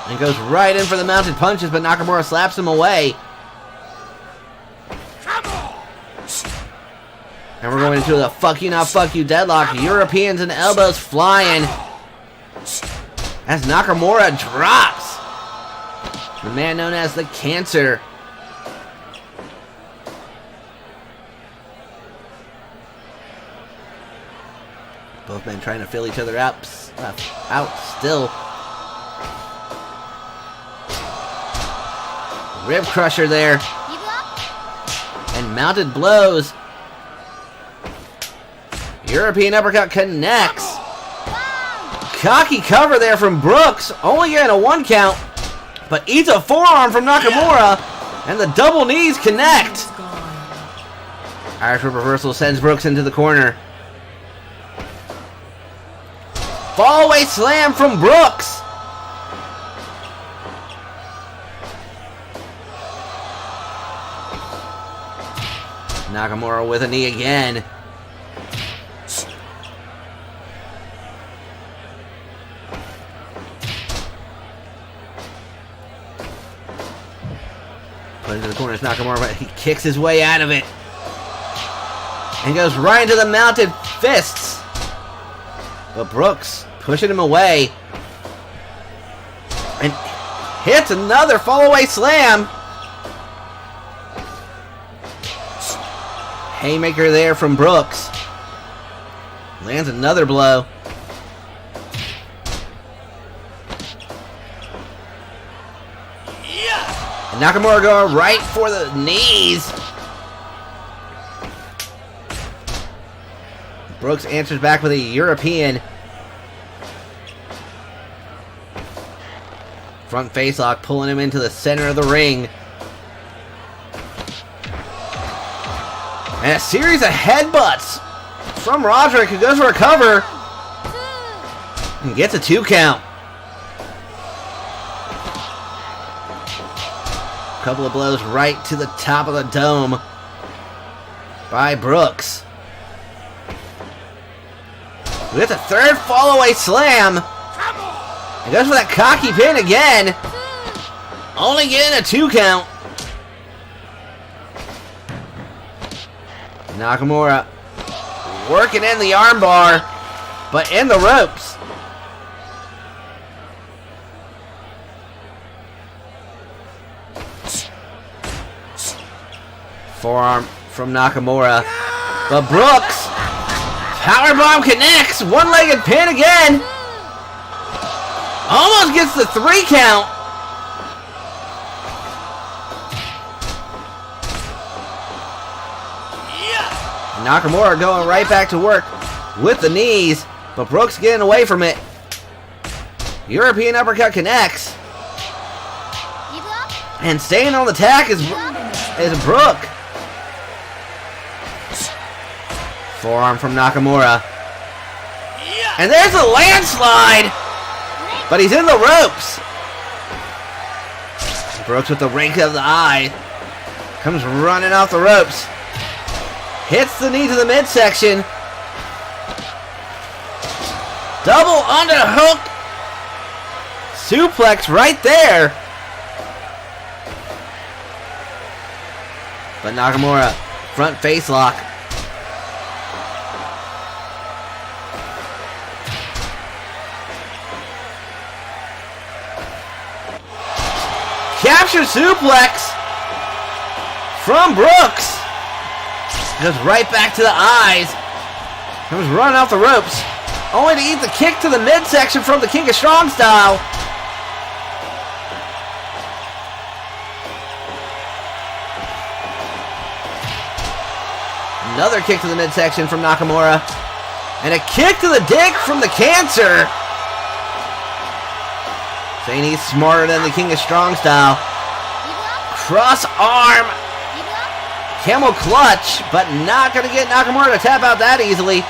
A: And goes right in for the mounted punches, but Nakamura slaps him away. And we're going into the fuck you, not fuck you deadlock. Europeans and elbows flying. As Nakamura drops. The man known as the Cancer. Both men trying to fill each other out still. Rib crusher there. And mounted blows. European uppercut connects. Cocky cover there from Brooks. Only getting a 1 count. But eats a forearm from Nakamura. And the double knees connect. Irish Whip reversal sends Brooks into the corner. Fallaway slam from Brooks. Nakamura with a knee again. Put into the corner, it's Nakamura, but he kicks his way out of it. And goes right into the mounted fists. But Brooks pushing him away. And hits another fallaway slam. Haymaker there from Brooks. Lands another blow. And Nakamura going right for the knees. Brooks answers back with a European. Front facelock pulling him into the center of the ring. And a series of headbutts from Roderick, who goes for a cover. And gets a 2 count. Couple of blows right to the top of the dome by Brooks. We get the third fallaway slam. And goes for that cocky pin again. Only getting a 2 count. Working in the armbar, but in the ropes. Forearm from Nakamura. But Brooks, powerbomb connects. One-legged pin again. Almost gets the 3 count. Nakamura going right back to work with the knees, but Brooks getting away from it. European uppercut connects. And staying on the tack is Brooke. Forearm from Nakamura. And there's a landslide, but he's in the ropes. Brooks with the rake of the eye. Comes running off the ropes. Hits the knee to the midsection. Double underhook. Suplex right there. But Nakamura, front face lock. Capture suplex from Brooks. Goes right back to the eyes. Comes running off the ropes. Only to eat the kick to the midsection from the King of Strong Style. Another kick to the midsection from Nakamura. And a kick to the dick from the Cancer. Saying he's smarter than the King of Strong Style. Cross arm. Camel clutch, but not going to get Nakamura to tap out that easily.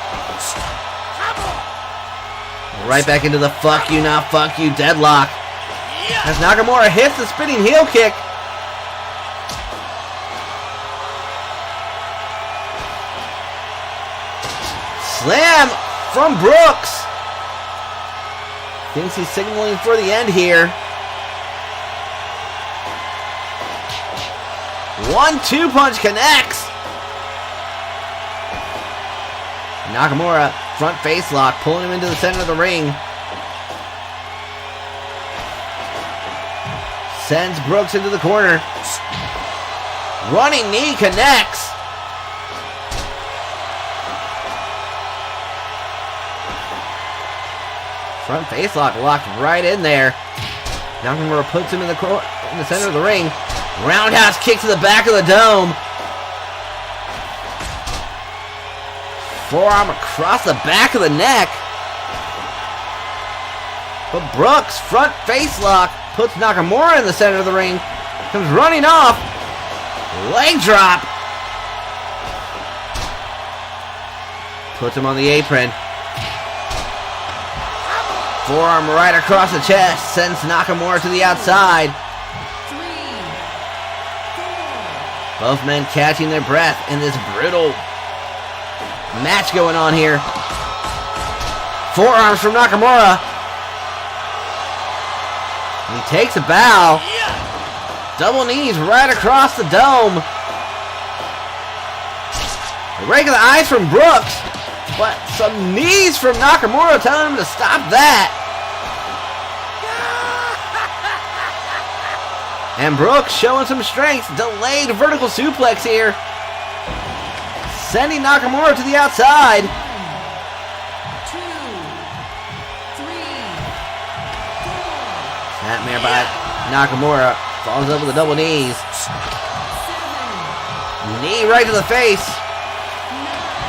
A: Right back into the fuck you, not fuck you deadlock. As Nakamura hits the spinning heel kick. Slam from Brooks. Thinks he's signaling for the end here. 1-2 punch connects. Nakamura, front face lock, pulling him into the center of the ring. Sends Brooks into the corner. Running knee connects. Front face lock locked right in there. Nakamura puts him in the center of the ring. Roundhouse kick to the back of the dome. Forearm across the back of the neck. But Brooks, front face lock, puts Nakamura in the center of the ring. Comes running off. Leg drop. Puts him on the apron. Forearm right across the chest. Sends Nakamura to the outside. Both men catching their breath in this brutal match going on here. Forearms from Nakamura. And he takes a bow. Double knees right across the dome. A rake of the eyes from Brooks. But some knees from Nakamura telling him to stop that. And Brooks showing some strength. Delayed vertical suplex here. Sending Nakamura to the outside.
C: 2, 3, 4.
A: Snapmare by Nakamura. Falls over the double knees. Knee right to the face.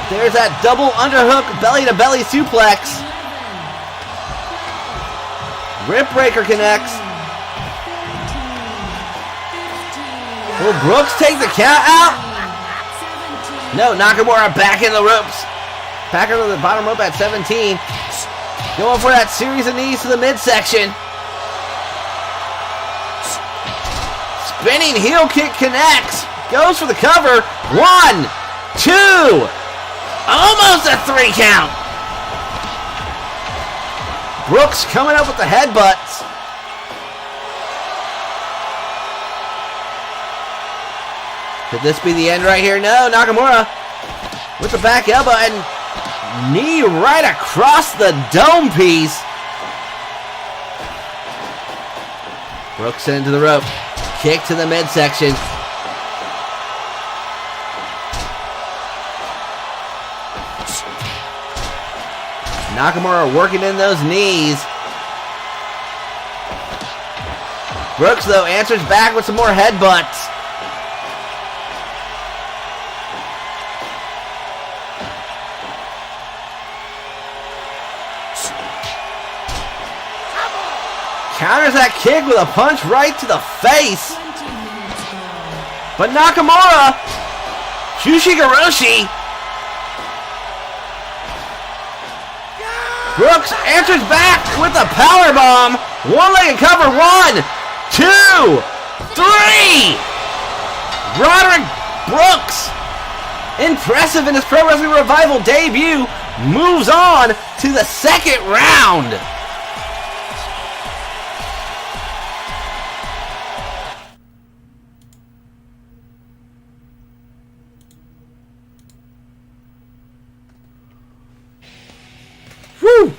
A: There's that double underhook belly to belly suplex. Rip breaker connects. Will Brooks take the count out? No, Nakamura back in the ropes. Back into the bottom rope at 17. Going for that series of knees to the midsection. Spinning heel kick connects. Goes for the cover. 1, 2. Almost a 3 count. Brooks coming up with the headbutts. Could this be the end right here? No, Nakamura with the back elbow, and Knee right across the dome piece. Brooks into the rope. Kick to the midsection. Nakamura working in those knees. Brooks, though, answers back with some more headbutts. Counters that kick with a punch right to the face. But Nakamura, Ushigoroshi. Brooks answers back with a powerbomb. One-legged cover. 1, 2, 3. Roderick Brooks, impressive in his Pro Wrestling Revival debut, moves on to the second round. Whew.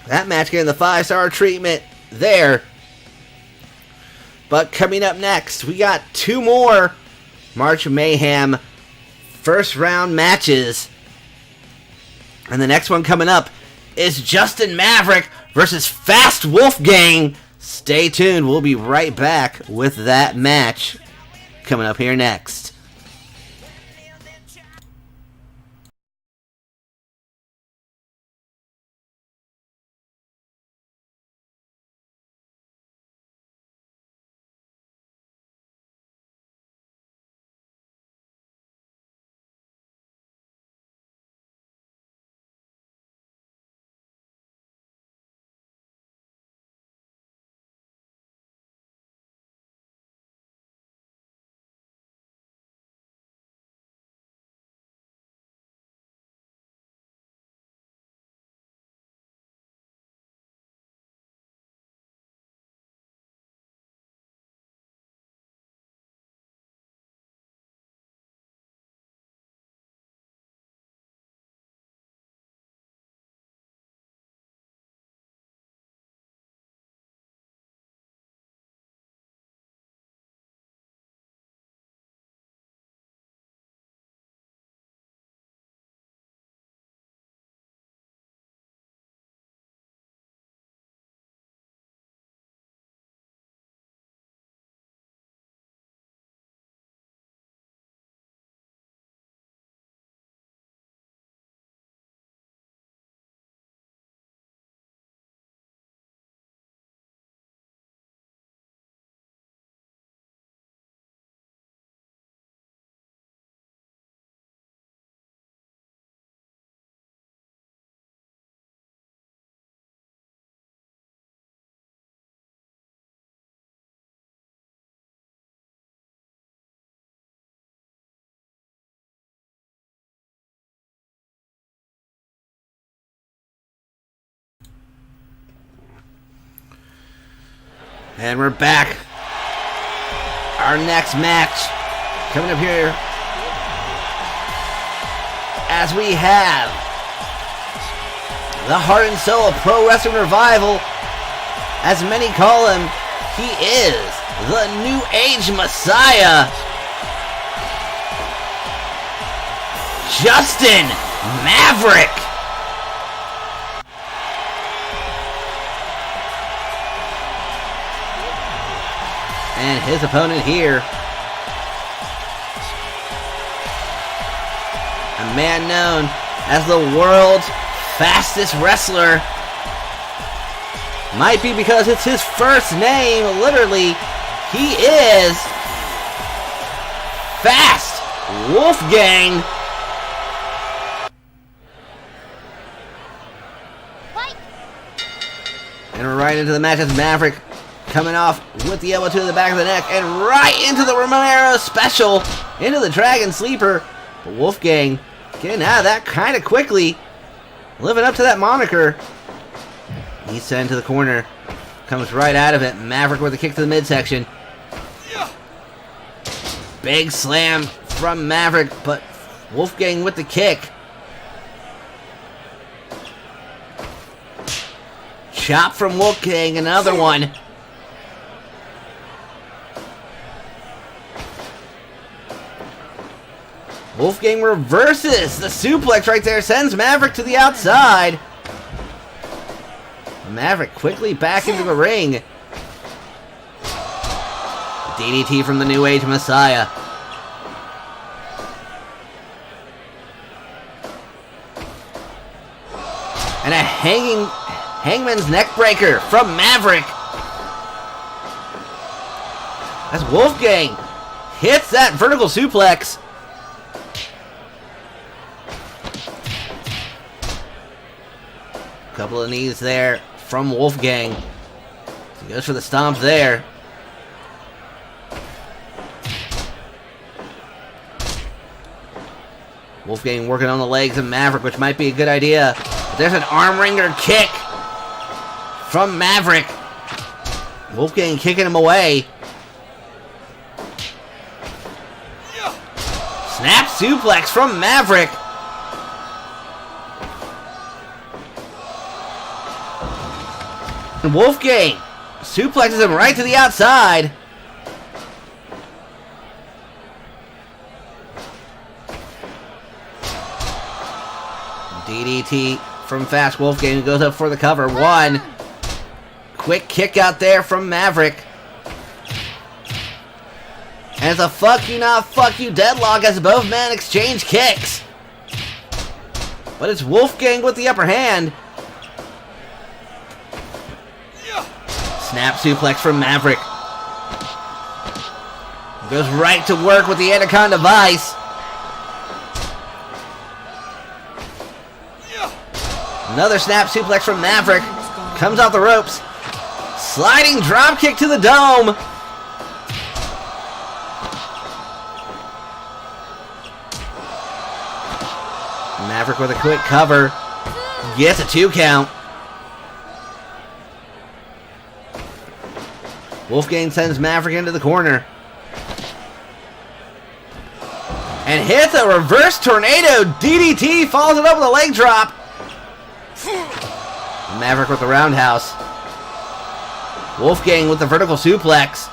A: That match getting the 5-star treatment there. But coming up next, we got 2 more March Mayhem first round matches. And the next one coming up is Justin Maverick versus Fast Wolfgang. Stay tuned. We'll be right back with that match coming up here next. And we're back. Our next match coming up here, as we have the heart and soul of Pro Wrestling Revival. As many call him, he is the New Age Messiah, Justin Maverick. And his opponent here, a man known as the world's fastest wrestler. Might be because it's his first name, literally. He is Fast Wolfgang. What? And we're right into the match as Maverick coming off with the elbow to the back of the neck and right into the Romero special, into the Dragon Sleeper. But Wolfgang getting out of that kind of quickly, living up to that moniker. He's sent to the corner, comes right out of it. Maverick with a kick to the midsection. Big slam from Maverick, but Wolfgang with the kick. Chop from Wolfgang, another one. Wolfgang reverses the suplex right there, sends Maverick to the outside. Maverick quickly back into the ring. DDT from the New Age Messiah. And a hangman's neck breaker from Maverick. As Wolfgang hits that vertical suplex. Couple of knees there from Wolfgang. He goes for the stomp there. Wolfgang working on the legs of Maverick, which might be a good idea. But there's an arm wringer kick from Maverick. Wolfgang kicking him away. Snap suplex from Maverick. And Wolfgang suplexes him right to the outside. DDT from Fast Wolfgang, who goes up for the cover. One. Quick kick out there from Maverick. And it's a fuck you not fuck you deadlock as both men exchange kicks. But it's Wolfgang with the upper hand. Snap suplex from Maverick. Goes right to work with the Anaconda Vice. Another snap suplex from Maverick. Comes off the ropes. Sliding drop kick to the dome. Maverick with a quick cover. Gets a 2 count. Wolfgang sends Maverick into the corner. And hits a reverse tornado DDT. Follows it up with a leg drop. Maverick with the roundhouse. Wolfgang with the vertical suplex.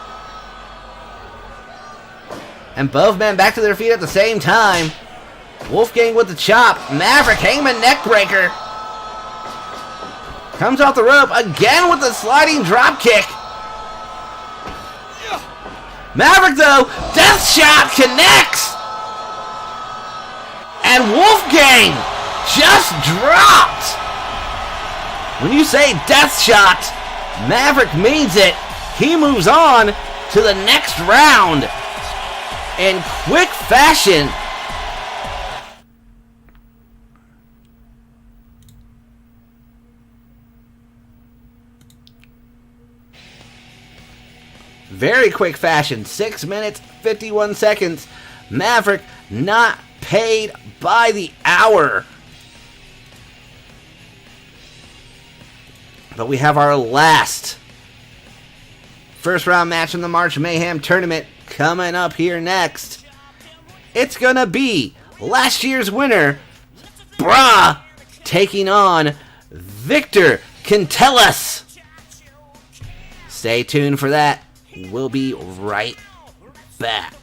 A: And both men back to their feet at the same time. Wolfgang with the chop. Maverick hangman neck breaker. Comes off the rope again with the sliding drop kick. Maverick though, death shot connects. And Wolfgang just dropped. When you say death shot, Maverick means it. He moves on to the next round in quick fashion. Very quick fashion. 6 minutes, 51 seconds. Maverick not paid by the hour. But we have our last first round match in the March Mayhem tournament coming up here next. It's gonna be last year's winner, Bra, taking on Victor Quintelas. Stay tuned for that. We'll be right back.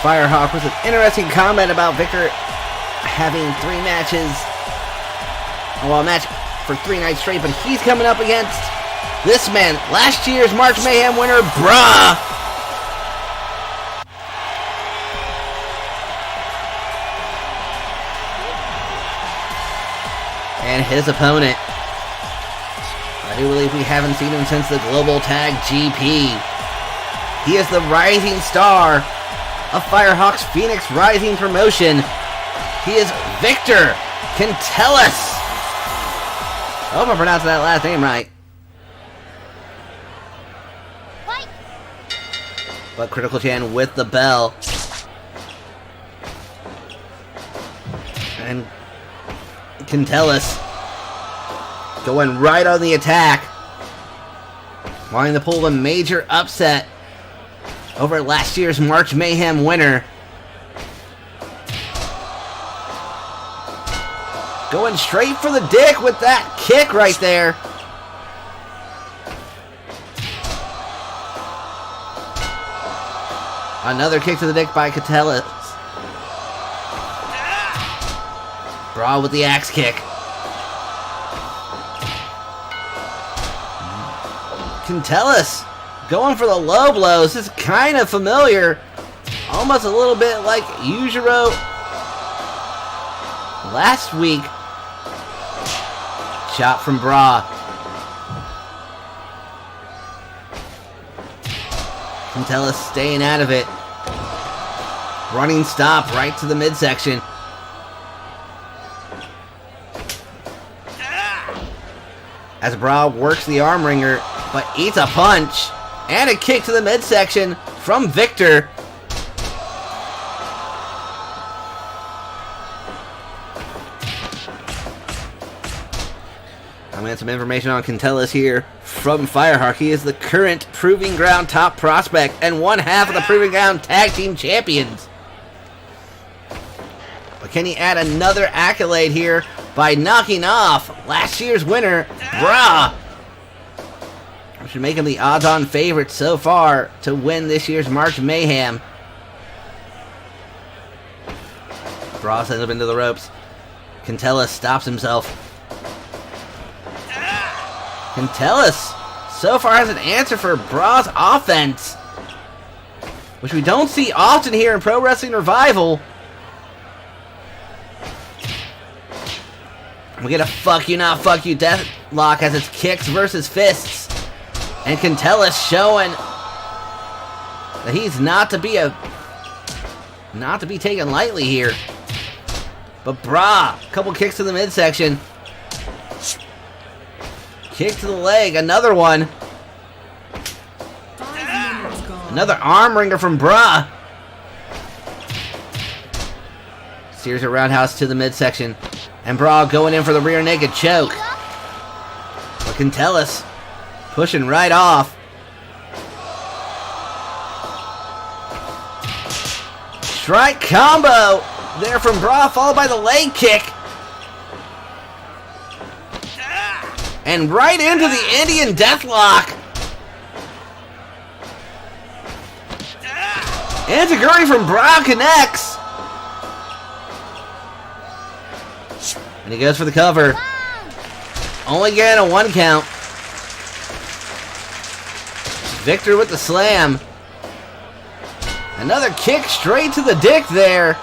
A: Firehawk with an interesting comment about Victor having 3 matches. Well, a match for 3 nights straight, but he's coming up against this man, last year's March Mayhem winner, Bra. And his opponent, I do believe we haven't seen him since the Global Tag GP. He is the rising star of Firehawk's Phoenix Rising promotion. He is Victor Cantellis. I hope I pronounced that last name right.
D: What?
A: But Critical Chan with the bell. And Cantellis going right on the attack, wanting to pull a major upset over last year's March Mayhem winner. Going straight for the dick with that kick right there. Another kick to the dick by Cantellis. Bra with the axe kick. Cantellis going for the low blows. This is kind of familiar. Almost a little bit like Yujiro last week. Shot from Bra. Cantellis staying out of it. Running stop right to the midsection. As Bra works the arm wringer, but eats a punch and a kick to the midsection from Victor. I'm going to have some information on Cantellis here from Firehawk. He is the current Proving Ground top prospect and one half of the Proving Ground tag team champions. But can he add another accolade here by knocking off last year's winner, Bra? Which should make him the odds-on favorite so far to win this year's March Mayhem. Bra sends him into the ropes. Cantellis stops himself. Cantellis so far has an answer for Bra's offense, which we don't see often here in Pro Wrestling Revival. We get a fuck you not fuck you deathlock as it's kicks versus fists. And Cantellis showing that he's not to be taken lightly here. But Bra, couple kicks to the midsection. Kick to the leg, another one.
C: 5 minutes gone.
A: Another arm wringer from Bra. Steers a roundhouse to the midsection. And Bra going in for the rear naked choke. But Cantellis pushing right off. Strike combo there from Bra, followed by the leg kick. And right into the Indian Deathlock. Enzuigiri from Bra connects. And he goes for the cover. Only getting a 1 count. Victor with the slam. Another kick straight to the dick there.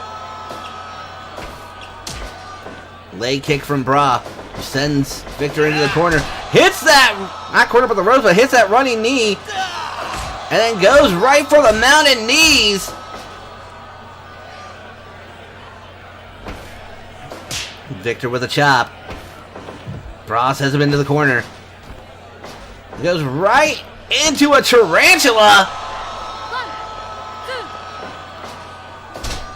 A: Leg kick from Bra. Who sends Victor into the corner. Hits that, not corner but the ropes, but hits that running knee. And then goes right for the mounted knees. Victor with a chop. Bra sends him into the corner. He goes right into a tarantula.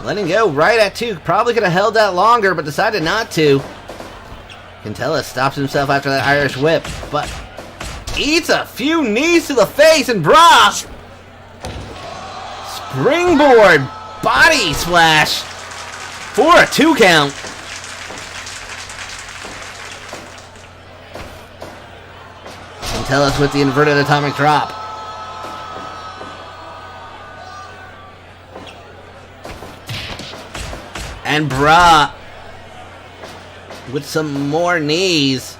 D: 1, 2.
A: Letting go right at 2. Probably could have held that longer, but decided not to. Cantellis stops himself after that Irish whip, but eats a few knees to the face, and Bra springboard body splash for a 2 count. Cantellis with the inverted atomic drop. And Bra with some more knees.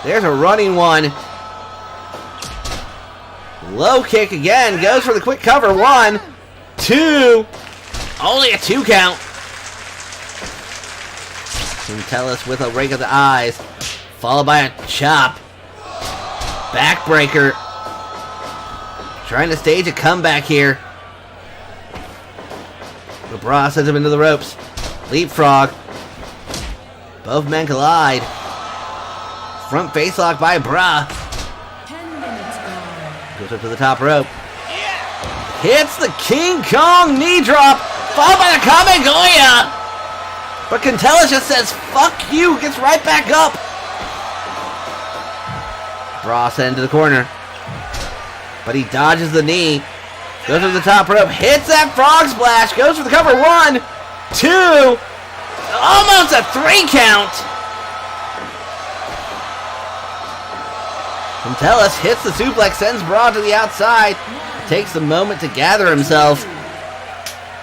A: There's a running one. Low kick again. Goes for the quick cover. 1, 2. Only a 2 count. Quintelis with a rake of the eyes. Followed by a chop. Backbreaker. Trying to stage a comeback here. Bra sends him into the ropes. Leapfrog. Both men collide. Front facelock by Bra.
C: 10 minutes gone.
A: Goes up to the top rope. Hits the King Kong knee drop. Followed by the Kamigoya. But Quintelis just says, fuck you. Gets right back up. Bra sent into the corner. But he dodges the knee. Goes to the top rope. Hits that frog splash. Goes for the cover. 1, 2. Almost a 3 count. Quintelis hits the suplex. Sends Bra to the outside. Takes a moment to gather himself.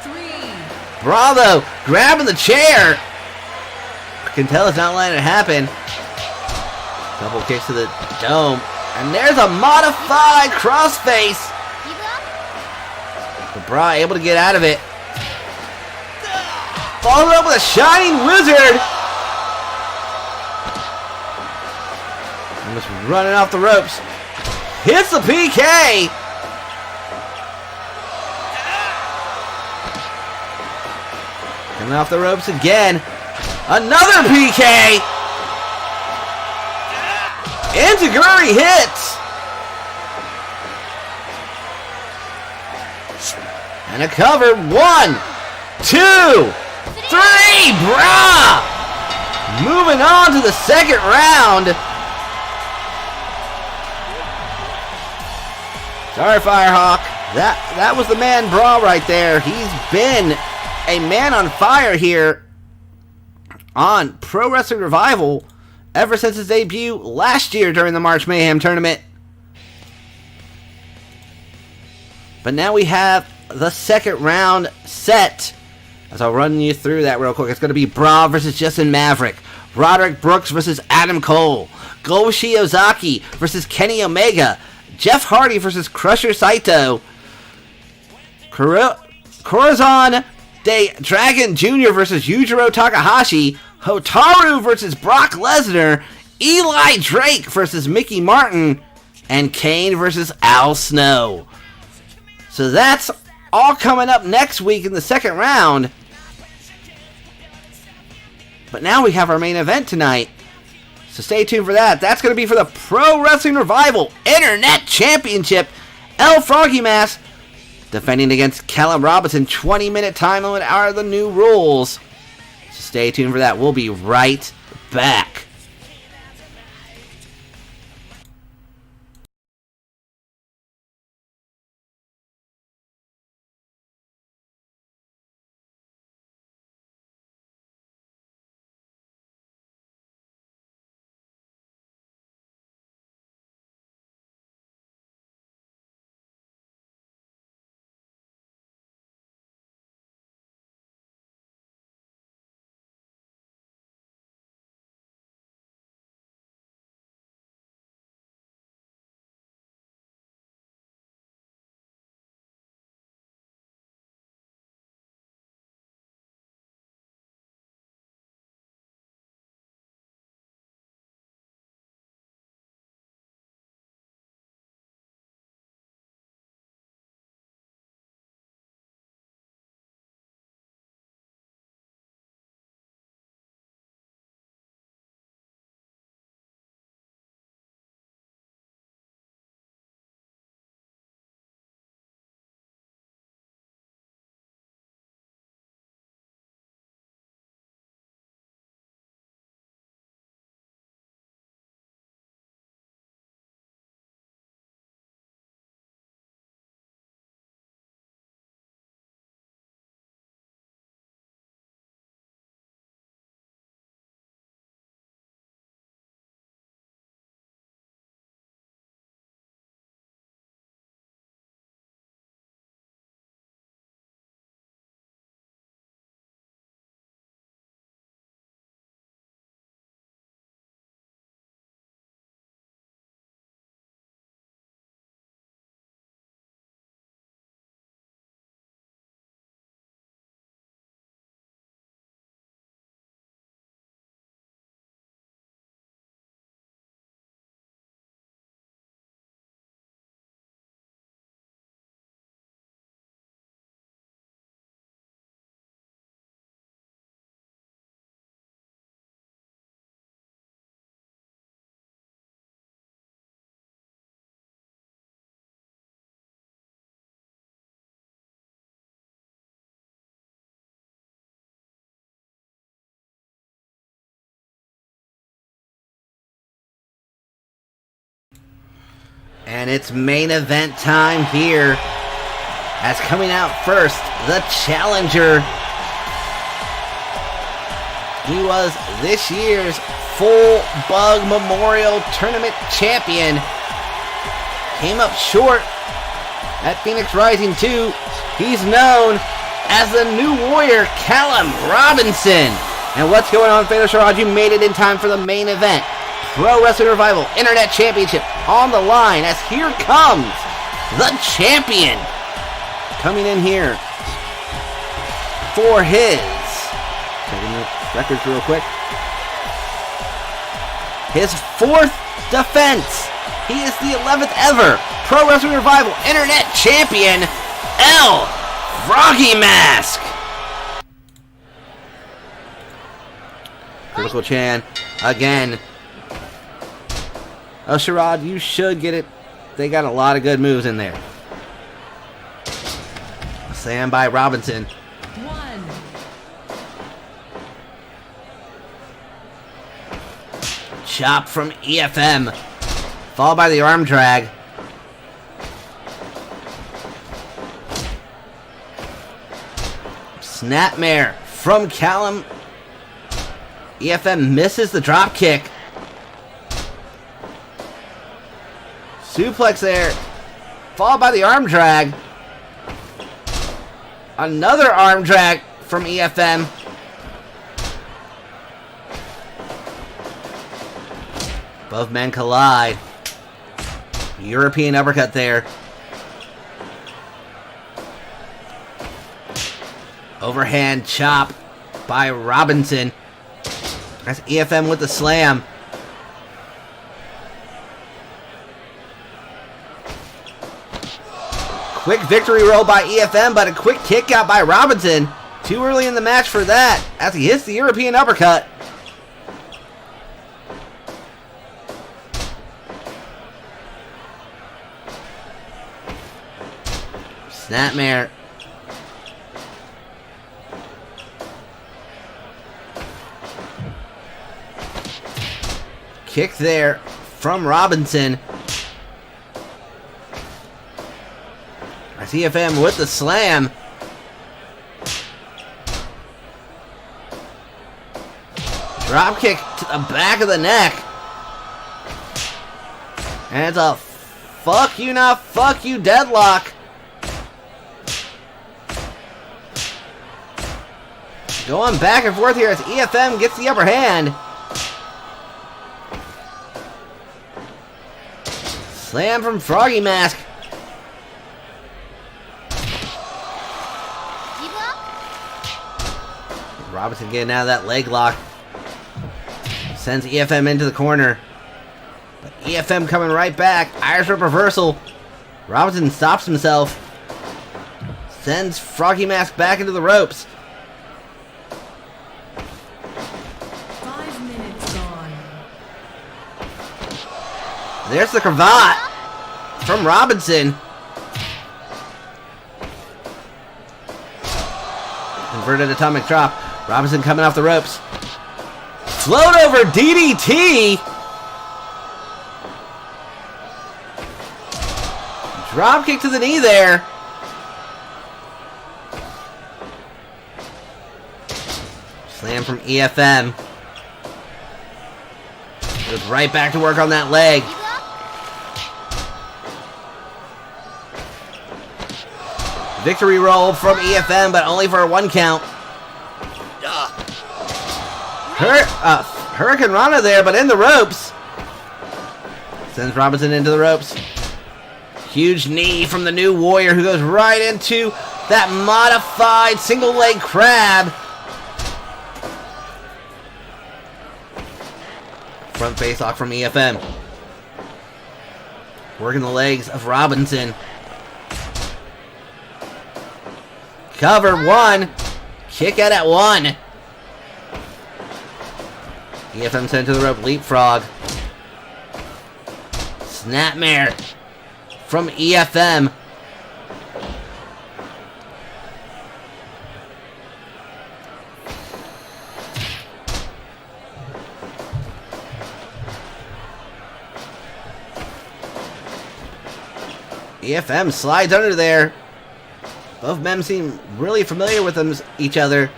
C: 3.
A: Bravo grabbing the chair. Quintelis not letting it happen. Double kicks to the dome. And there's a modified crossface. But Bra able to get out of it. Followed up with a shining wizard. Almost running off the ropes. Hits the PK. Coming off the ropes again. Another PK. Enzuigiri hits. And a cover. 1, 2, 3. Bra! Moving on to the second round. Sorry, Firehawk. That was the man Bra right there. He's been a man on fire here on Pro Wrestling Revival ever since his debut last year during the March Mayhem tournament. But now we have the second round set. As I'll run you through that real quick. It's going to be Bra versus Justin Maverick. Roderick Brooks versus Adam Cole. Go Shiozaki versus Kenny Omega. Jeff Hardy versus Crusher Saito. Corazon de Dragon Jr. versus Yujiro Takahashi. Hotaru versus Brock Lesnar. Eli Drake versus Mickey Martin. And Kane versus Al Snow. So that's all coming up next week in the second round. But now we have our main event tonight. So stay tuned for that. That's going to be for the Pro Wrestling Revival Internet Championship. El Froggy Mass defending against Callum Robinson. 20-minute time limit are the new rules. So stay tuned for that. We'll be right back. And it's main event time here. As coming out first, the challenger. He was this year's Full Bug Memorial Tournament champion. Came up short at Phoenix Rising 2. He's known as the new warrior, Callum Robinson. And what's going on, Fatal Sharad? You made it in time for the main event. Pro Wrestling Revival Internet Championship on the line, as here comes the champion. Coming in here for his, checking the records real quick, his 4th defense. He is the 11th ever Pro Wrestling Revival Internet Champion, L. Froggy Mask. Critical Chan again. Oh, Sharad, you should get it. They got a lot of good moves in there. Slam by Robinson.
C: 1.
A: Chop from EFM. Followed by the arm drag. Snapmare from Callum. EFM misses the drop kick. Suplex there. Followed by the arm drag. Another arm drag from EFM. Both men collide. European uppercut there. Overhand chop by Robinson. That's EFM with the slam. Quick victory roll by EFM, but a quick kick out by Robinson. Too early in the match for that, as he hits the European uppercut. Snapmare. Kick there from Robinson. TFM with the slam. Drop kick to the back of the neck. And it's a fuck you not fuck you deadlock. Going back and forth here as EFM gets the upper hand. Slam from Froggy Mask. Robinson getting out of that leg lock. Sends EFM into the corner. But EFM coming right back. Irish whip reversal. Robinson stops himself. Sends Froggy Mask back into the ropes.
C: 5 minutes gone.
A: There's the cravat from Robinson. Inverted atomic drop. Robinson coming off the ropes. Float over DDT. Drop kick to the knee there. Slam from EFM. Goes right back to work on that leg. Victory roll from EFM, but only for a 1 count. Hurricane Rana there, but in the ropes. Sends Robinson into the ropes. Huge knee from the new warrior, who goes right into that modified single leg crab. Front face lock from EFM. Working the legs of Robinson. Cover 1. Kick out at 1. EFM sent to the rope. Leapfrog. Snapmare from EFM. EFM slides under there. Both men seem really familiar with each other.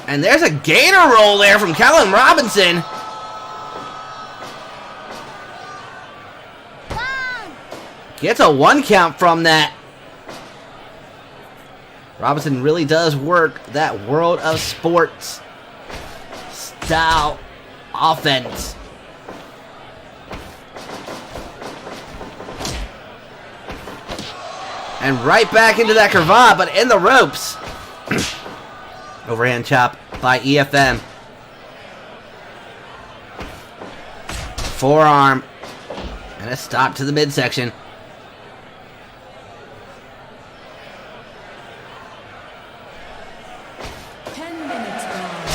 A: And there's a gator roll there from Callum Robinson. Gets a 1 count from that. Robinson really does work that World of Sports style offense. And right back into that cravat, but in the ropes. Overhand chop by EFM. Forearm. And a stop to the midsection.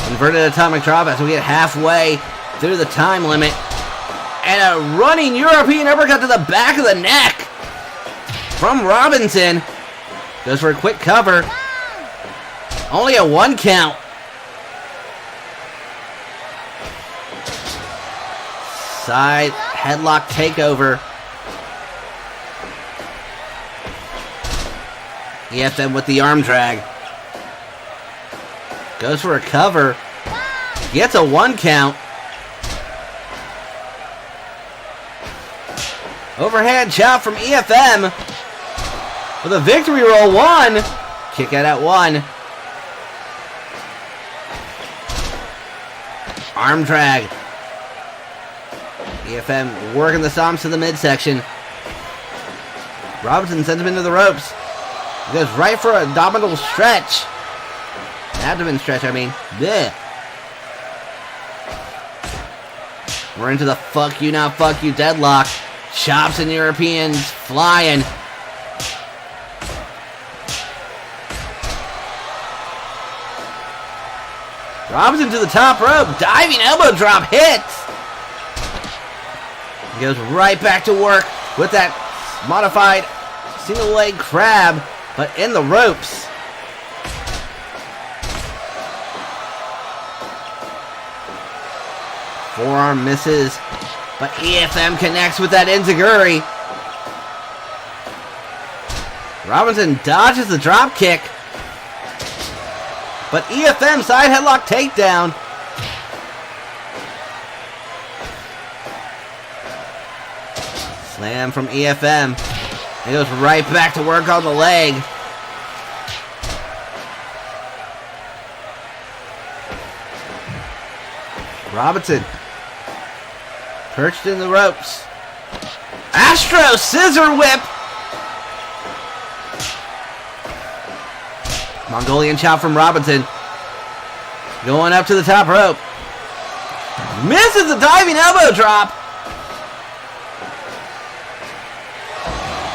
A: Inverted atomic drop as we get halfway through the time limit. And a running European uppercut to the back of the neck from Robinson. Goes for a quick cover. Only a 1 count. Side headlock takeover. EFM with the arm drag. Goes for a cover. Gets a 1 count. Overhand chop from EFM. With a victory roll 1. Kick out at 1. Arm drag. EFM working the stomps to the midsection. Robinson sends him into the ropes. He goes right for a abdominal stretch. Abdomen stretch, I mean. Blech. We're into the fuck you, not fuck you deadlock. Chops and Europeans flying. Robinson to the top rope. Diving elbow drop hits. He goes right back to work with that modified single leg crab, but in the ropes. Forearm misses, but EFM connects with that enziguri. Robinson dodges the drop kick, but EFM side headlock takedown. Slam from EFM. He goes right back to work on the leg. Robinson perched in the ropes. Astro scissor whip. Mongolian chop from Robinson. Going up to the top rope. Misses the diving elbow drop.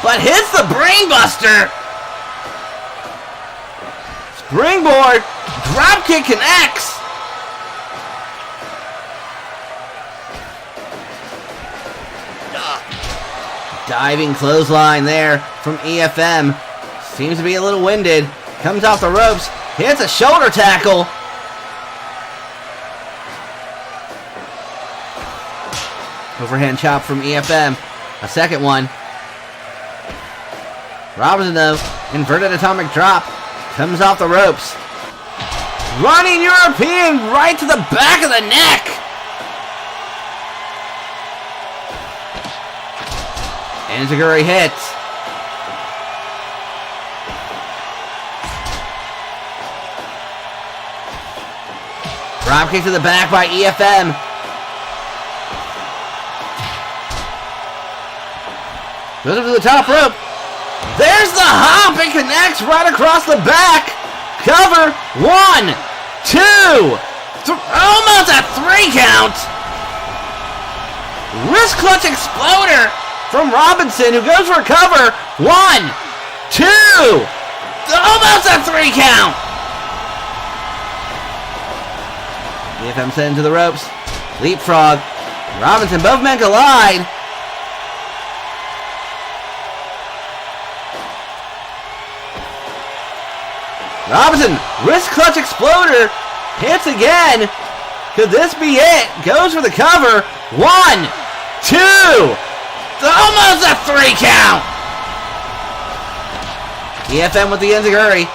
A: But hits the brainbuster. Springboard. Dropkick connects. Diving clothesline there from EFM. Seems to be a little winded. Comes off the ropes. Hits a shoulder tackle. Overhand chop from EFM. A second one. Robinson, though, inverted atomic drop. Comes off the ropes. Running European right to the back of the neck. Enziguri hits. Drop kick to the back by EFM. Goes up to the top rope. There's the hop. It connects right across the back. Cover. 1, 2, almost a 3 count. Wrist clutch exploder from Robinson, who goes for a cover. 1, 2, almost a 3 count. EFM sent to the ropes. Leapfrog. Robinson, both men collide. Robinson, wrist clutch exploder. Hits again. Could this be it? Goes for the cover. 1, 2. Almost a 3 count. EFM with the enziguri.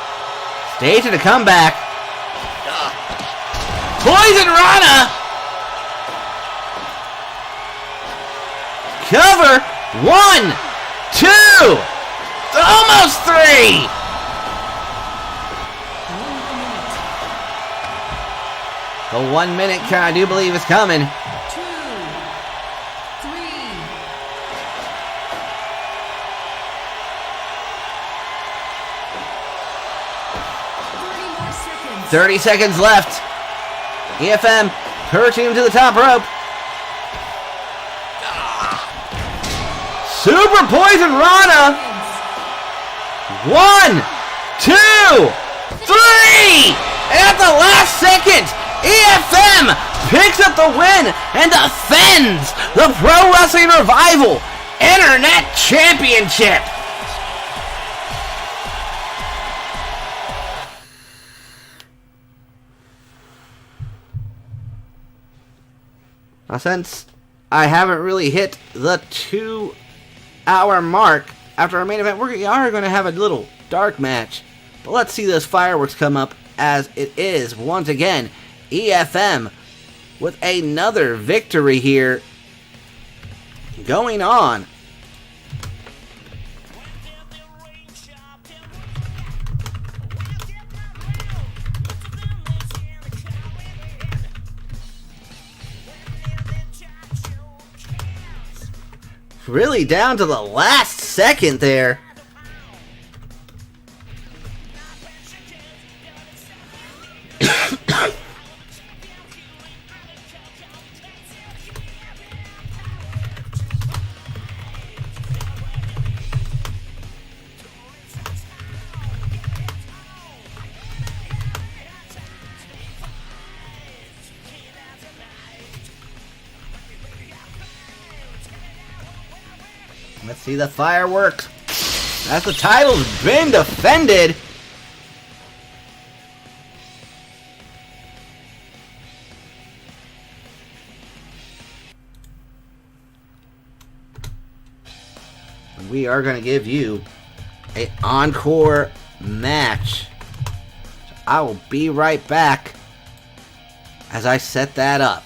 A: Staging a comeback. Poison Rana. Cover. 1, 2. Almost 3. The 1 minute count, I do believe, is coming.
C: 2, 3. 30 more seconds.
A: 30 seconds left. EFM pushing him to the top rope. Super Poison Rana. 1, 2, 3. And at the last second, EFM picks up the win and defends the Pro Wrestling Revival Internet Championship. Now, since I haven't really hit the 2-hour mark after our main event, we are going to have a little dark match. But let's see those fireworks come up, as it is, once again, EFM with another victory here going on. Really down to the last second there. Let's see the fireworks. As the title's been defended. We are going to give you an encore match. So I will be right back as I set that up.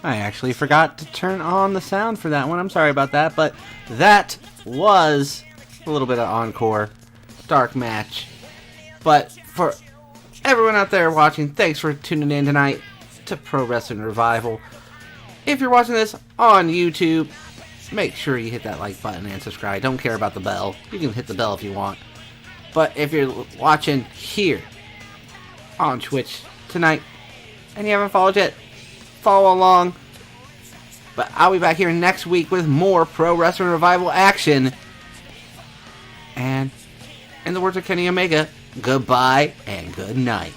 A: I actually forgot to turn on the sound for that one. I'm sorry about that, but that was a little bit of encore dark match. But for everyone out there watching, thanks for tuning in tonight to Pro Wrestling Revival. If you're watching this on YouTube, make sure you hit that like button and subscribe. Don't care about the bell. You can hit the bell if you want. But if you're watching here on Twitch tonight and you haven't followed yet, follow along. But I'll be back here next week with more Pro Wrestling Revival action. And in the words of Kenny Omega, goodbye and good night.